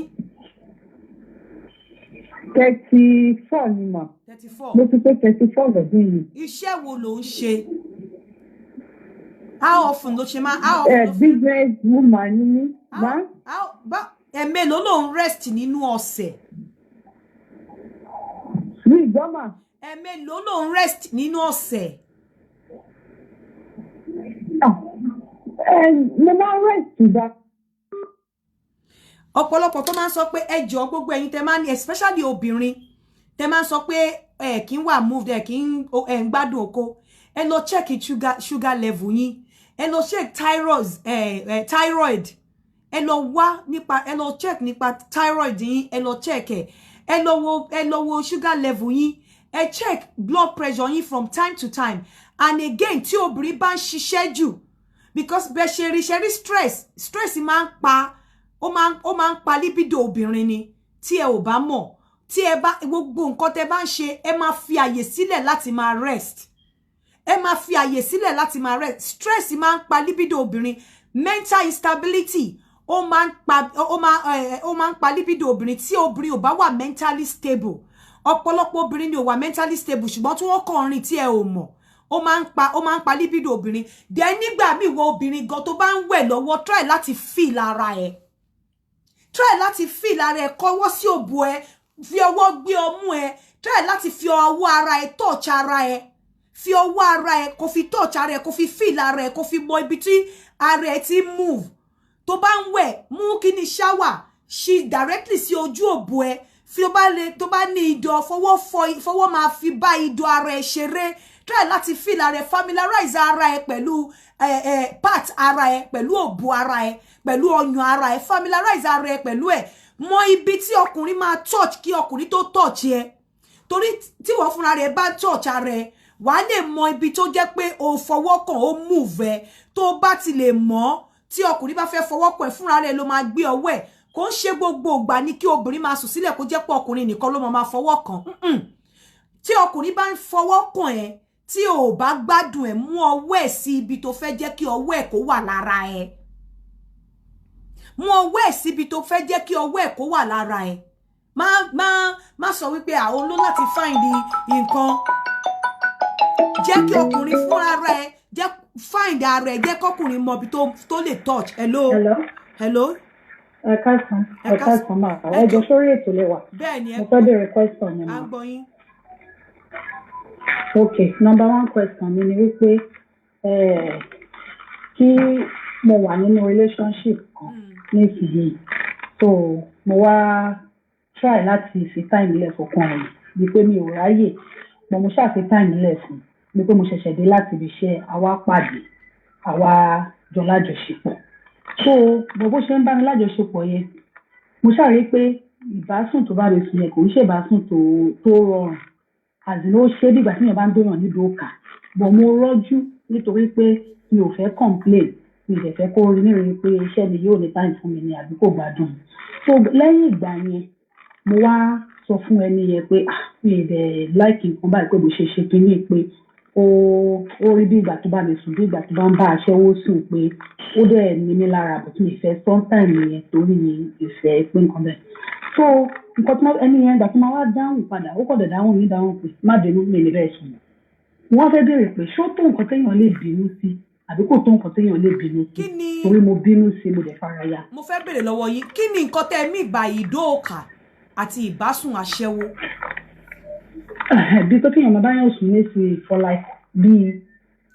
34 ni mà. 34. Mo ti pé 34 lọ́dún yìí. Iṣẹ́ wo ló ń ṣe? How often ló ṣe máa? Business woman ni mí. Ma? Ẹ̀mélòó ló ń rest nínú ọ̀sẹ̀? Ní ìgbọ́mà. Ẹ̀mélòó ló ń rest nínú ọ̀sẹ̀? Mo máa rest ìgbà. Ọ̀pọ̀lọpọ̀ tó máa ń sọ pé ẹ jọ̀ọ́ gbogbo ẹ̀yin tẹ́ máa ń especially obìnrin tẹ́ máa ń sọ pé ẹ kì í wà moved ẹ kì í ń gbádùn oko ẹ lọ check sugar level yín ẹ lọ check thyroid ẹ lọ wá nípa ẹ lọ check nípa thyroid yín ẹ lọ check ẹ lọ wo sugar level yín ẹ check blood pressure yín from time to time and again tí obìnrin bá ń ṣiṣẹ́ jù because bẹ́ẹ̀ ṣe rí stress máa ń pa ó máa ń pa libido obìnrin ni tí ẹ ò bá mọ̀ tí ẹ bá gbogbo nǹkan tẹ́ bá ń ṣe ẹ máa fi àyè sílẹ̀ láti máa rest stress máa ń pa libido obìnrin mental instability ó máa ń pa libido obìnrin tí obìnrin ò bá wà mentally stable ọ̀pọ̀lọpọ̀ obìnrin ni ò wà mentally stable ṣùgbọ́n tí wọ́n kàn rìn tí ẹ ò mọ̀ ó máa ń pa libido obìnrin dẹ̀ nígbà míì wo obìnrin gan tó bá ń wẹ̀ lọ́wọ́ try láti feel ara ẹ̀ kọwọ́ sí òbò ẹ fi ọwọ́ gbé ọmú ẹ try láti fi ọwọ́ ara ẹ touch ara ẹ fi ọwọ́ ara ẹ kó fi touch ara ẹ kó fi feel ara ẹ kó fi mọ ibi tí ara ẹ ti move tó bá ń wẹ̀ mú kíní shower ṣí directly sí ojú òbò ẹ fi tó bá ní idọ̀ fọwọ́ máa fi bá idọ̀ ara ẹ ṣeré try láti feel ara ẹ familiarize ara ẹ pẹ̀lú part ara ẹ pẹ̀lú òbò ara ẹ pẹ̀lú ọyàn ara ẹ familiarize ara ẹ pẹ̀lú ẹ mọ ibi tí ọkùnrin máa touch kí ọkùnrin tó touch ẹ torí tí wọ́n fúnra rẹ̀ bá touch ara ẹ wàá lè mọ ibi tó jẹ́ pé o fọwọ́ kàn ó move ẹ tó bá ti lè mọ̀ tí ọkùnrin bá fẹ́ fọwọ́ kàn ẹ fúnra rẹ̀ ló máa gbé ọwọ́ ẹ kò ń ṣe gbogbo ìgbà ní kí obìnrin máa sùn sílẹ̀ kó jẹ́ pé ọkùnrin nìkan ló máa fọwọ́ kàn tí ọkùnrin bá ń fọwọ́ kàn ẹ tí o bá gbádùn ẹ̀ mú ọwọ́ ẹ̀ sí ibi tó fẹ́ jẹ́ kí ọwọ́ ẹ̀ kó wà lára ẹ̀ mú ọwọ́ ẹ̀ sí ibi tó fẹ́ jẹ́ kí ọwọ́ ẹ̀ kó wà lára ẹ̀ má sọ wípé àwọn ló láti find nǹkan jẹ́ kí ọkùnrin fún ara ẹ̀ jẹ́ find ara ẹ̀ jẹ́ kọkùnrin mọ ibi tó lè touch. Hello. Ẹ káàsán máa ẹ jọ sórí ètò lẹ́wà mo fẹ́ bẹ̀rẹ̀ question ni ma. Okay, number 1 question mi ni wípé kí mo wà nínú relationship kan nísìnyí so mo wá try láti fi time lẹ̀ fọkàn rẹ̀ bí pé mi ò ráyè mo ṣáà fi time lẹ̀ fún bí pé mo ṣẹ̀ṣẹ̀ dé láti ibi iṣẹ́ àwa pàdé àwa jọ lájọṣepọ̀ so bó ṣe ń bá mi lájọṣepọ̀ yẹn mo ṣáà rí pé ìbásùn tó bá mi sùn yẹn kò ń ṣe ìbásùn tó rọrùn àzìnà ó ṣe dìgbà tí yẹn bá ń dóyàn nídòó kà bọ̀ mo rọ́jú nítorí pé mi ò fẹ́ complain mi ò fẹ́ kó rí nítorí pé iṣẹ́ mi yóò ní time fún mi ní àbí kò gbádùn so lẹ́yìn ìgbà yẹn mo wá sọ fún ẹni yẹn pé mi ì dẹ̀ láìkì nǹkan báyìí pé mo ṣe kínní pé ó rí bí ìgbà tó bá mi sùn bí ìgbà tó bá ń bá aṣẹ́wó sùn pé ó dẹ̀ ní mi lára bó tí mi fẹ́ sometime yẹn torí mi ìfẹ́ pé nǹkan bẹ́ẹ̀ so nǹkan tí ẹni yẹn gbà tó máa wá dáhùn padà ó kọ̀ dẹ̀ dáhùn pé má bínú mi lè bẹ́ẹ̀ sùn wọ́n fẹ́ béèrè pé ṣó tó nǹkan téèyàn lè bínú sí àbí kò tó nǹkan téèyàn lè bínú sí torí mo bínú sí mo dẹ̀ fara ya. mo fẹ́ béèrè lọ́wọ́ yín kí ni nǹkan tẹ́ mí ìgbà ìdóòkà àti ìbásùn aṣẹ́wó. bí pé kéèyàn máa bá yàn sùn ní sí for like bíi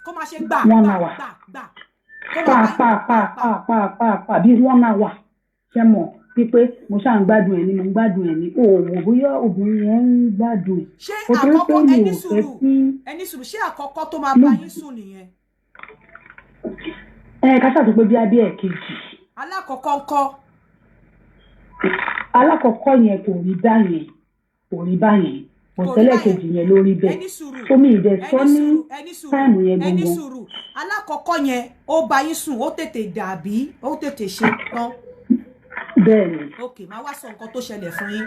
kó máa ṣe gbà 1 hour pa bíi 1 hour ṣe mọ̀ pípé mo ṣáà ń gbádùn ẹ̀ ni mo ń gbádùn ẹ̀ ni òwò bóyá obìnrin yẹn ń gbádùn ẹ̀. ṣé àkọ́kọ́ ẹni sùúrù ṣé àkọ́kọ́ tó máa bá yín sùn nìyẹn. Ká ṣàtò pé bí abẹ́ ẹ̀ kejì. Alákọ̀ọ́kọ́ ńkọ́. Alákọ̀ọ́kọ́ yẹn kò rí báyẹn òtẹ́lẹ̀ kejì yẹn ló rí bẹ́ẹ̀ omi ìdẹ̀ sọ ní táìmù yẹn gbogbo. ẹni sùúrù alákọ̀ọ́kọ́ yẹn ó bá yín sùn ó tètè dàbí ó tètè ṣe tán. Bẹ́ẹ̀ni. ok máa wá sọ nǹkan tó ṣẹlẹ̀ fún yín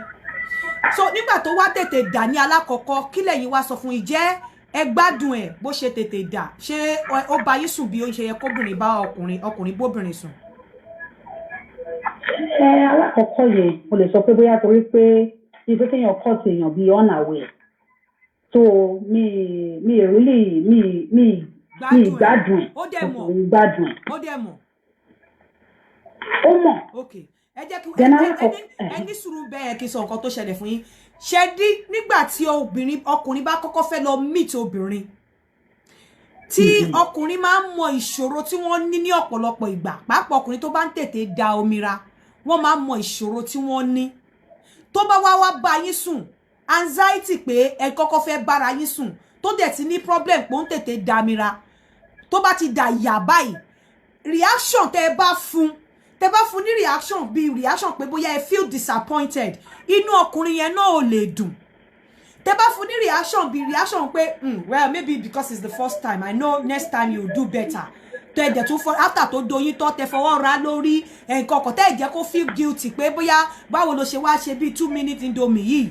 so nígbà tó wá tètè dà ní alákọ̀ọ́kọ́ kí lẹ̀yin wá sọ fún yín jẹ́ ẹ gbádùn ẹ̀ bó ṣe tètè dà ṣé ó bá yín sùn bí ó ṣe yẹ kóbìnrin bá ọkùnrin bóbìnrin sùn. Alákọ̀ọ́kọ́ yẹn mo lè sọ pé bóyá torí pé ibi téèyàn kọ́ ti èèyàn bíi unaware so mi gbádùn ẹ̀ ó dẹ̀ mọ̀ ó mọ̀. ok ẹ jẹ́ kí ẹni sùúrù bẹ́ẹ̀ kí n sọ nǹkan tó ṣẹlẹ̀ fún yín ṣe dí nígbà tí ọkùnrin bá kọ́kọ́ fẹ́ lọ meet obìnrin tí ọkùnrin máa ń mọ ìṣòro tí wọ́n ní ní ọ̀pọ̀lọpọ̀ ìgbà pàápàá ọkùnrin tó bá ń tètè da omi ra wọ́n máa ń mọ ìṣòro tí wọ́n ní tó bá wá bá yín sùn anxiety pé ẹ kọ́kọ́ fẹ́ bára yín sùn tó dẹ̀ ti ní problem pé ó ń tètè da omi ra tó bá ti dà yà báyìí reaction tẹ́ bá fún ní reaction bí reaction pé bóyá ẹ feel disappointed inú ọkùnrin yẹn náà ò lè dùn tẹ́ bá fún ní reaction bí reaction pé well maybe because it's the first time I know next time you do better tẹ́ dẹ̀ tún fọ after tó doyin tó tẹ́ fọwọ́ ra lórí nǹkan ọkọ̀ tẹ́ jẹ́ kó feel guilty pé bóyá báwo ló ṣe wá ṣe bí 2 minutes indomie yìí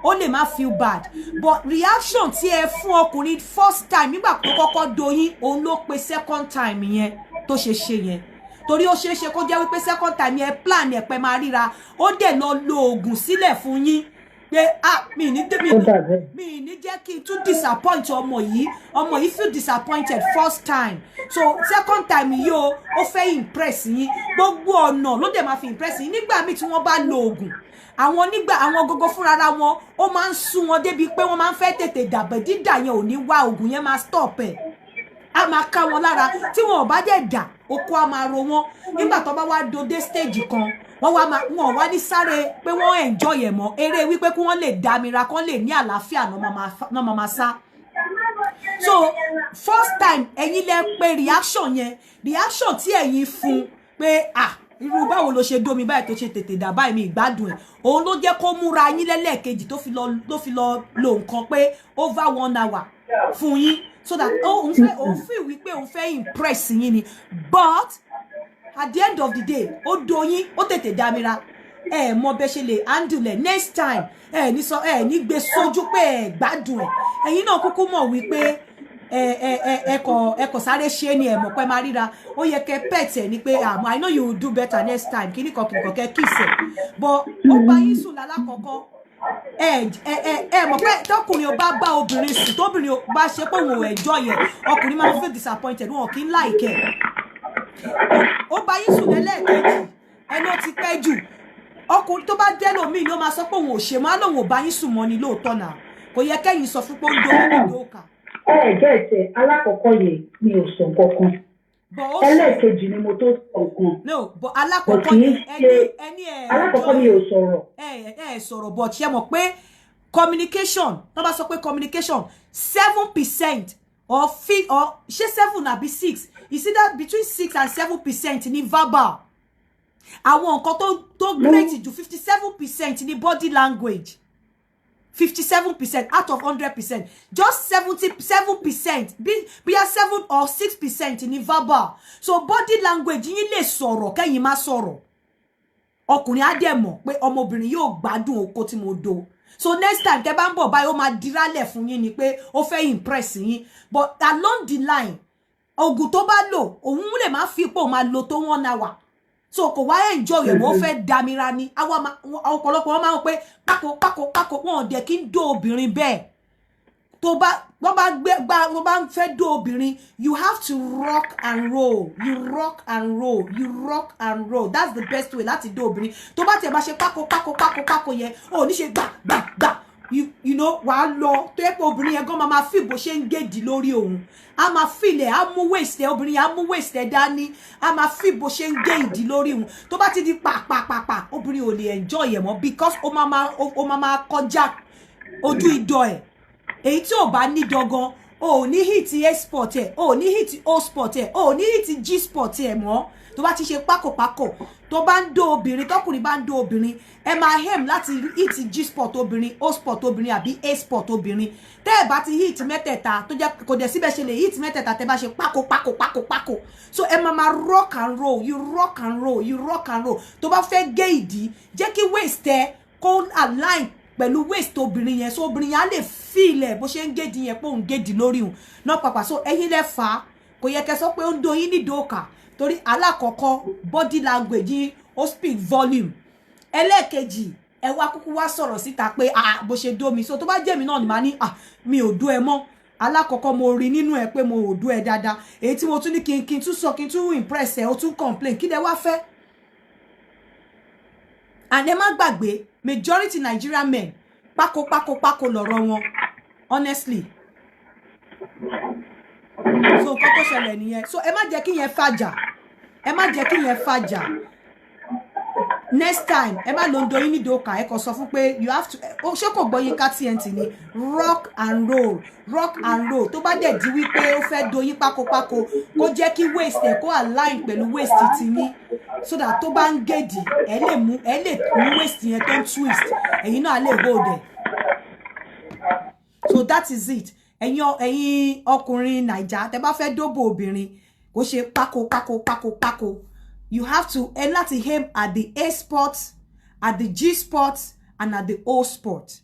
ó lè má feel bad but reaction tí ẹ fún ọkùnrin first time nígbà tó kọ́kọ́ doyin òun ló pe second time yẹn tó ṣe yẹn torí ó ṣeé ṣe kó jẹ́ wípé second time yẹn plan ẹ̀ pẹ́ máa ríra ó dẹ̀ lọ lo oògùn sílẹ̀ fún yín pé mi ní jẹ́ kí n tún disappoint ọmọ yìí feel disappointed first time so second time yìí ó fẹ́ impress yín gbogbo ọ̀nà ló dẹ̀ máa fi impress yín nígbà míì tí wọ́n bá lo oògùn àwọn gógó fúnra wọn ó máa ń sún wọn débi pé wọ́n máa ń fẹ́ tètè dàbẹ̀ dídà yẹn ò ní wá oògùn yẹn máa stop ẹ̀ a máa ká wọn lára tí wọn ò bá dẹ̀ dà oko a máa ro wọn nígbà tó bá wá dé stage kan wọn wá ní sáré pé wọ́n enjoy ẹ̀ mọ́ eré wípé kí wọ́n lè dámira kán lè ní àlàáfíà náà máa sá so first time ẹ̀yin lẹ pé reaction tí ẹ̀yin fún pé irú báwo ló ṣe dómi báyìí tó ṣe tètè dà báyìí mi ìgbádùn ẹ̀ òun ló jẹ́ kó múra yín lẹ́lẹ́kejì tó fi lọ lo nǹkan pé over 1 hour fún yín so that òun feel wípé òun fẹ́ impress yín ni but at the end of the day ó doyin ó tètè dámira mọ bẹ ṣe lè handle next time ní gbé sójú pé gbádùn ẹ̀yin náà kúkú mọ̀ wípé ẹ kò sáré ṣe ni ẹ mọ̀ pé máa ríra ó yẹ kẹ́ pet ẹ ní pé I know you will do better next time kíní kan kẹ́ kiss ẹ but ó bá yín sùn lálákọ̀ọ́kọ́ ẹ mọ̀ pé tọkùnrin ò bá obìnrin sùn tóbìnrin ò bá ṣe pé òun ò enjoy yẹn ọkùnrin máa feel disappointed wọn kì í like ẹ ó bá yín sùn lẹ́lẹ́kejì ẹni ó ti pẹ́ jù ọkùnrin tó bá dẹ́lòmíì ló máa sọ pé òun ò ṣe máa lòun ò bá yín sùn mọ́ ni lóòótọ́ náà kò yẹ kẹ́yìn sọ fún pé ó ń do nínú òkà. Jẹ́ ẹ̀tẹ̀ alákọ̀ọ́kọ́ yẹn mi ò sọ kankan ẹlẹ́ẹ̀kejì ni mo tó sọ kan. No, but alákọ̀ọ́kọ́ yẹn ẹni alákọ̀ọ́kọ́ mi ò sọ̀rọ̀. Sọ̀rọ̀ but ṣe mọ̀ pé communication tó bá sọ pé communication 7% or ṣé 7 àbí 6 you see that between 6 and 7% ní verbal àwọn nǹkan tó great ju 57% ní body language 57% out of 100%. Just 77%. Be a 7 or 6% in verbal. So body language yín lè sọ̀rọ̀ kẹ́yìn má sọ̀rọ̀. Ọkùnrin á dẹ̀ mọ̀ pé ọmọbìnrin yóò gbádùn oko tí mo do. So next time tẹ́ bá ń bọ̀ báyìí ó máa dirálẹ̀ fún yín ni pé ó fẹ́ impress yín. But along the line, oògùn tó bá lò, òun lè má fi pò máa lò tó 1 hour. So kò wá enjoy ẹ̀ wọ́n fẹ́ damira ni ọ̀pọ̀lọpọ̀ wọn máa ń pé pákó wọn dẹ̀ kí ń dó obìnrin bẹ́ẹ̀ tó bá ń fẹ́ dó obìnrin you have to rock and roll you rock and roll that's the best way láti dó obìnrin tó bá tiẹ̀ bá ṣe pákó yẹn ò ní ṣe gbà you know wàá lọ tó yẹ pé obìnrin yẹn gan máa fi bó ṣe ń gèdì lórí òun a máa feel ẹ̀ á mú waist ẹ̀ obìnrin yẹn á mú waist ẹ̀ dání a máa fi bó ṣe ń gé ìdí lórí òun tó bá ti di pàpàpàpà obìnrin ò lè enjoy ẹ̀ mọ́ because ó máa kọjá ojú ìdọ̀ ẹ̀ èyí tí ò bá ní dogan o ò ní hit A spot ẹ̀ o ò ní hit O spot ẹ̀ o ò ní hit G spot ẹ̀ mọ́ tó bá ti ṣe pákòpákò tó bá ń dó obìnrin tọkùnrin bá ń dó obìnrin ẹ máa aim láti hit G spot obìnrin O spot obìnrin àbí A spot obìnrin tẹ́ ẹ bá ti hit mẹ́tẹ̀ẹ̀ta tó jẹ́ kò dẹ̀ síbẹ̀ ṣe lè hit mẹ́tẹ̀ẹ̀ta tẹ́ bá ṣe pákò so ẹ máa rock and roll tó bá fẹ́ gé ìdí jẹ́ kí waist ẹ kó align pẹ̀lú waist obìnrin yẹn so obìnrin yẹn á lè feel ẹ̀ bó ṣe ń gédi yẹn pé òun gédi lórí òun náà pàpà so ẹ̀yin lẹ fà á kò yẹ kẹ́ sọ pé ó ń do yín ní dòkà torí alákọ̀ọ́kọ́ body language yín ó speak volume ẹlẹ́ẹ̀kejì ẹ wá kúkú wá sọ̀rọ̀ síta pé bó ṣe dó mi so tó bá jẹ́ mi náà ni màá ní mi ò dó ẹ mọ́ alákọ̀ọ́kọ́ mo rí nínú ẹ pé mo ò dó ẹ dáadáa èyí tí mo tún ní kí n tún impress ẹ ó tún complain kí lẹ wá fẹ́ and ẹ má gbàgbé majority Nigerian men pákó lọ̀rọ̀ wọn honestly so nǹkan tó ṣẹlẹ̀ nìyẹn so ẹ má jẹ́ kí yẹn fàjà next time ẹ má lọ ń doyin ní dòkà ẹ kò sọ fún pé you have to ṣé kò gbọ́ yín ká TNT ni rock and roll tó bá dẹ̀ di wípé ó fẹ́ doyin pákópákó kó jẹ́ kí waist ẹ̀ kó align pẹ̀lú waist ti yín so that tó bá ń gèdì ẹ lè mú waist yẹn tó ń twist ẹ̀yin náà lè hold ẹ̀ so that is it ẹ̀yin ọkùnrin Naija tẹ́ bá fẹ́ dóbò obìnrin kó ṣe pákó you have to láti aim at the A spot at the G spot and at the O spot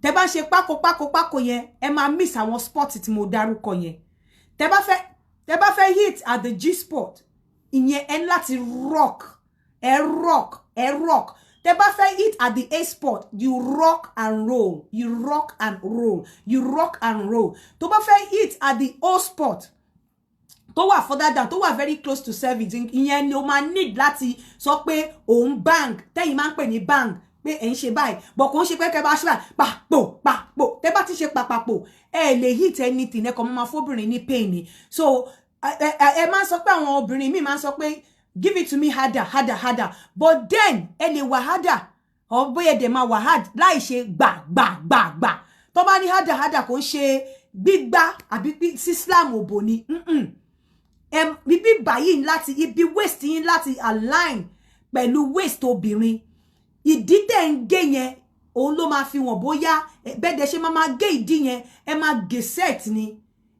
tẹ́ bá ṣe pákó yẹn ẹ máa miss àwọn spot tí mo dárúkọ yẹn tẹ́ bá fẹ́ hit at the G spot ìyẹn ẹ láti rock tẹ́ bá fẹ́ hit at the A spot you rock and roll tó bá fẹ́ hit at the O spot tó wà further down tó wà very close to cervix ìyẹn ni o máa need láti sọ pé òun bang tẹ́yìn máa ń pè ní bang pé ẹ̀ ń ṣe báyìí bọ̀ kò ń ṣe pé kẹ́ bá ṣe báyìí pàpò tẹ́ bá ti ṣe pàpàpò ẹ lè hit anything ẹ kàn máa fóbìnrin ní pain ni so ẹ máa ń sọ pé àwọn obìnrin míì máa ń sọ pé give it to me harder but then ẹ lè wà harder or bóyá dẹ̀ máa wà hard láì ṣe gbà tó bá ní harder kò ń ṣe gbígbá àbí sí slam òbò ni ibi báyìí láti ibi waist yín láti align pẹ̀lú waist obìnrin ìdí tẹ́ ń gé yẹn òun ló máa fi wọ̀n bóyá bẹ́ẹ̀dẹ̀ ṣe máa gé ìdí yẹn ẹ máa gé set ni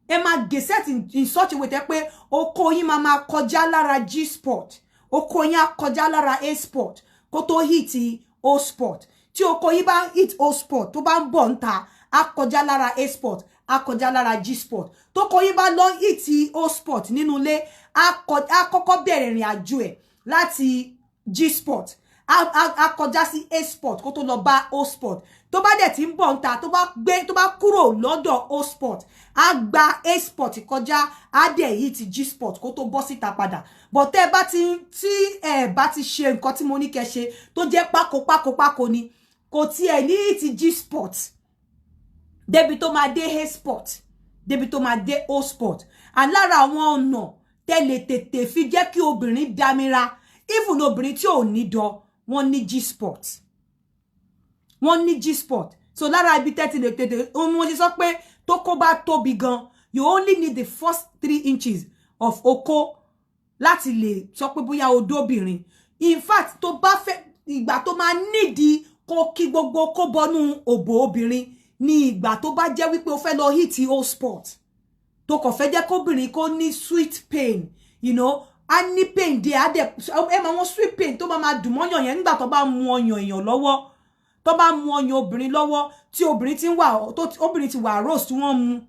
ẹ máa gé set in such a way tẹ́ pé okó yín máa kọjá lára G spot okó yín á kọjá lára A spot kó tó hit O spot tí okó yín bá hit O spot tó bá ń bọ̀ ń ta á kọjá lára A spot á kọjá lára G-spot tọkọ yín bá lọ ìtì O-spot nínú ilé á kọ́kọ́ bẹ̀rẹ̀ ìrìn àjò ẹ̀ láti G-spot á kọjá sí A-spot kó tó lọ bá O-spot tó bá dẹ̀ tí ń bọ̀ nta tó bá kúrò lọ́dọ̀ O-spot á gba A-spot kọjá á dẹ̀ yìí ti G-spot kó tó bọ́ síta padà but tẹ́ bá ti ṣe nǹkan tí mo ní kẹ́ ṣe tó jẹ́ pákó ni kò tiẹ̀ ní ti G-spot débi tó máa dé A-spot débi tó máa dé O-spot and lára àwọn ọ̀nà tẹ́lẹ̀ tètè fi jẹ́ kí obìnrin dámira even obìnrin tí ò ní dọ̀ wọ́n ní G-spot wọ́n ní G-spot so lára ibi tẹ́tí lè tètè wọ́n ti sọ pé tókó bá tóbi gan you only need the first 3 inches of oko láti lè sọ pé bóyá odóbìnrin in fact tó bá fẹ́ ìgbà tó máa nídìí kó kí gbogbo kó bọnú òbò obìnrin ní ìgbà tó bá jẹ́ wípé ó fẹ́ lọ hit O-spot tó kàn fẹ́ jẹ́ kóbìnrin kó ní sweet pain you know a ní pain díẹ̀ á dẹ̀ ẹ máa wọ́n sweet pain tó máa dùn mọ́yàn yẹn nígbà tó bá mú ọyàn èèyàn lọ́wọ́ tó bá mú ọyàn obìnrin lọ́wọ́ tí obìnrin ti wà rose tí wọ́n mú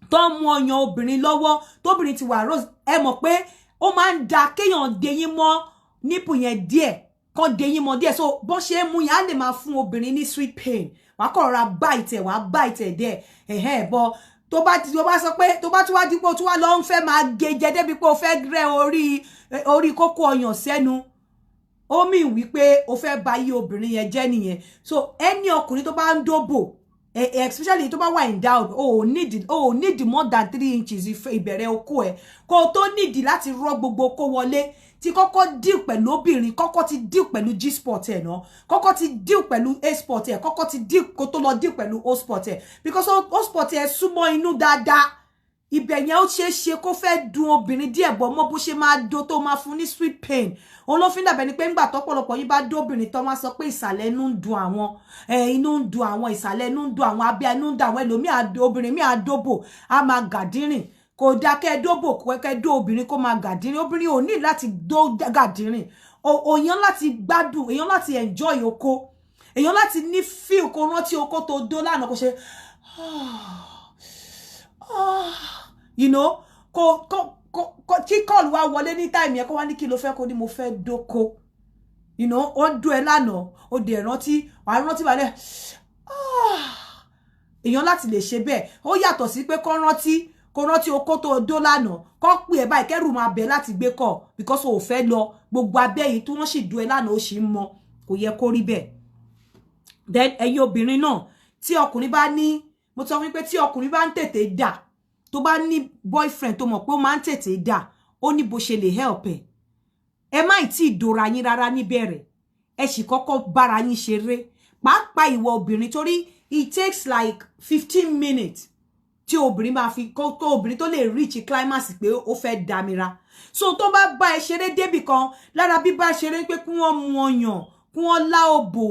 tó mú ọyàn obìnrin lọ́wọ́ tóbìnrin ti wà rose ẹ mọ̀ pé ó máa ń da kéèyàn deyín mọ́ nípù yẹn díẹ̀ kan deyín mọ́ díẹ̀ so bọ́n ṣe mú yẹn á lè máa fún obìnrin ní sweet pain wàá kọ̀ ra bite díẹ̀ bọ́ tó bá sọ pé tó bá tún wá dípò tó wá lọ ń fẹ́ máa gejẹ débi pé ó fẹ́ rẹ orí kókó ọyàn sẹ́nu ó mì wípé ó fẹ́ bà yí obìnrin yẹn jẹ́ nìyẹn so ẹni ọkùnrin tó bá ń dóbò especially tó bá wà in doubt need more than 3 inches ìbẹ̀rẹ̀ okó ẹ̀ kó tó need láti rọ gbogbo okó wọlé tí kọ́kọ́ deal pẹ̀lú obìnrin kọ́kọ́ ti deal pẹ̀lú G-spot ẹ̀ náà kọ́kọ́ ti deal pẹ̀lú A-spot ẹ̀ kọ́kọ́ ti deal kó tó lọ deal pẹ̀lú O-spot ẹ̀ because O-spot ẹ̀ súnmọ́ inú dáadáa ibẹ̀ yẹn ó ṣe kó fẹ́ dùn obìnrin díẹ̀ bọ̀ mọ́ bó ṣe máa do tó máa fún ní sweet pain òun ló fi ń dàbẹ̀ ni pé ńgbà tọ́pọ̀lọpọ̀ yín bá dó obìnrin tó máa sọ pé ìsàlẹ̀ inú ń dùn àwọn inú ń dùn àwọn ìsàlẹ̀ inú ń dùn àwọn abẹ́ inú ń dùn àwọn ẹlòmíì obìnrin míì àdóbò á máa gàdírìn kò dá kẹ́ dóbò kẹ́ dó obìnrin kó máa gàdírìn obìnrin ò ní láti dó gàdírìn èèyàn láti gbádùn èèyàn láti enjoy oko èèyàn láti ní feel kó rántí oko tó dó lánàá kó ṣe you know kí call wá wọlé ní time yẹn kó wá ní kí ló fẹ́ kó ní mo fẹ́ dóko you know ó dó ẹ lánàá ó dẹ̀ rántí wàá rántí balẹ̀ èèyàn láti lè ṣe bẹ́ẹ̀ ó yàtọ̀ sí pé kó rántí oko tó dó lánàá kó pè ẹ báyìí kẹ́rù máa bẹ̀ láti gbé kọ̀ because ó fẹ́ lọ gbogbo abẹ́ yìí tí wọ́n sì dó ẹ lánàá ó sì ń mọ kò yẹ kó rí bẹ́ẹ̀ then ẹ̀yin obìnrin náà tí ọkùnrin bá ní mo sọ wípé tí ọkùnrin bá ń tètè dà tó bá ní boyfriend tó mọ̀ pé ó máa ń tètè dà ó ní bó ṣe lè help ẹ má tí ì dòra yín rárá níbẹ̀rẹ̀ ẹ sì kọ́kọ́ bára yín ṣeré pàápàá ìwọ obìnrin torí it takes like 15 minutes tí obìnrin máa fi kó obìnrin tó lè reach climax pé ó fẹ́ dámira so tó bá bá ẹ ṣeré débì kan lára bí bá ṣeré pé kí wọ́n mú ọyàn kí wọ́n lá òbò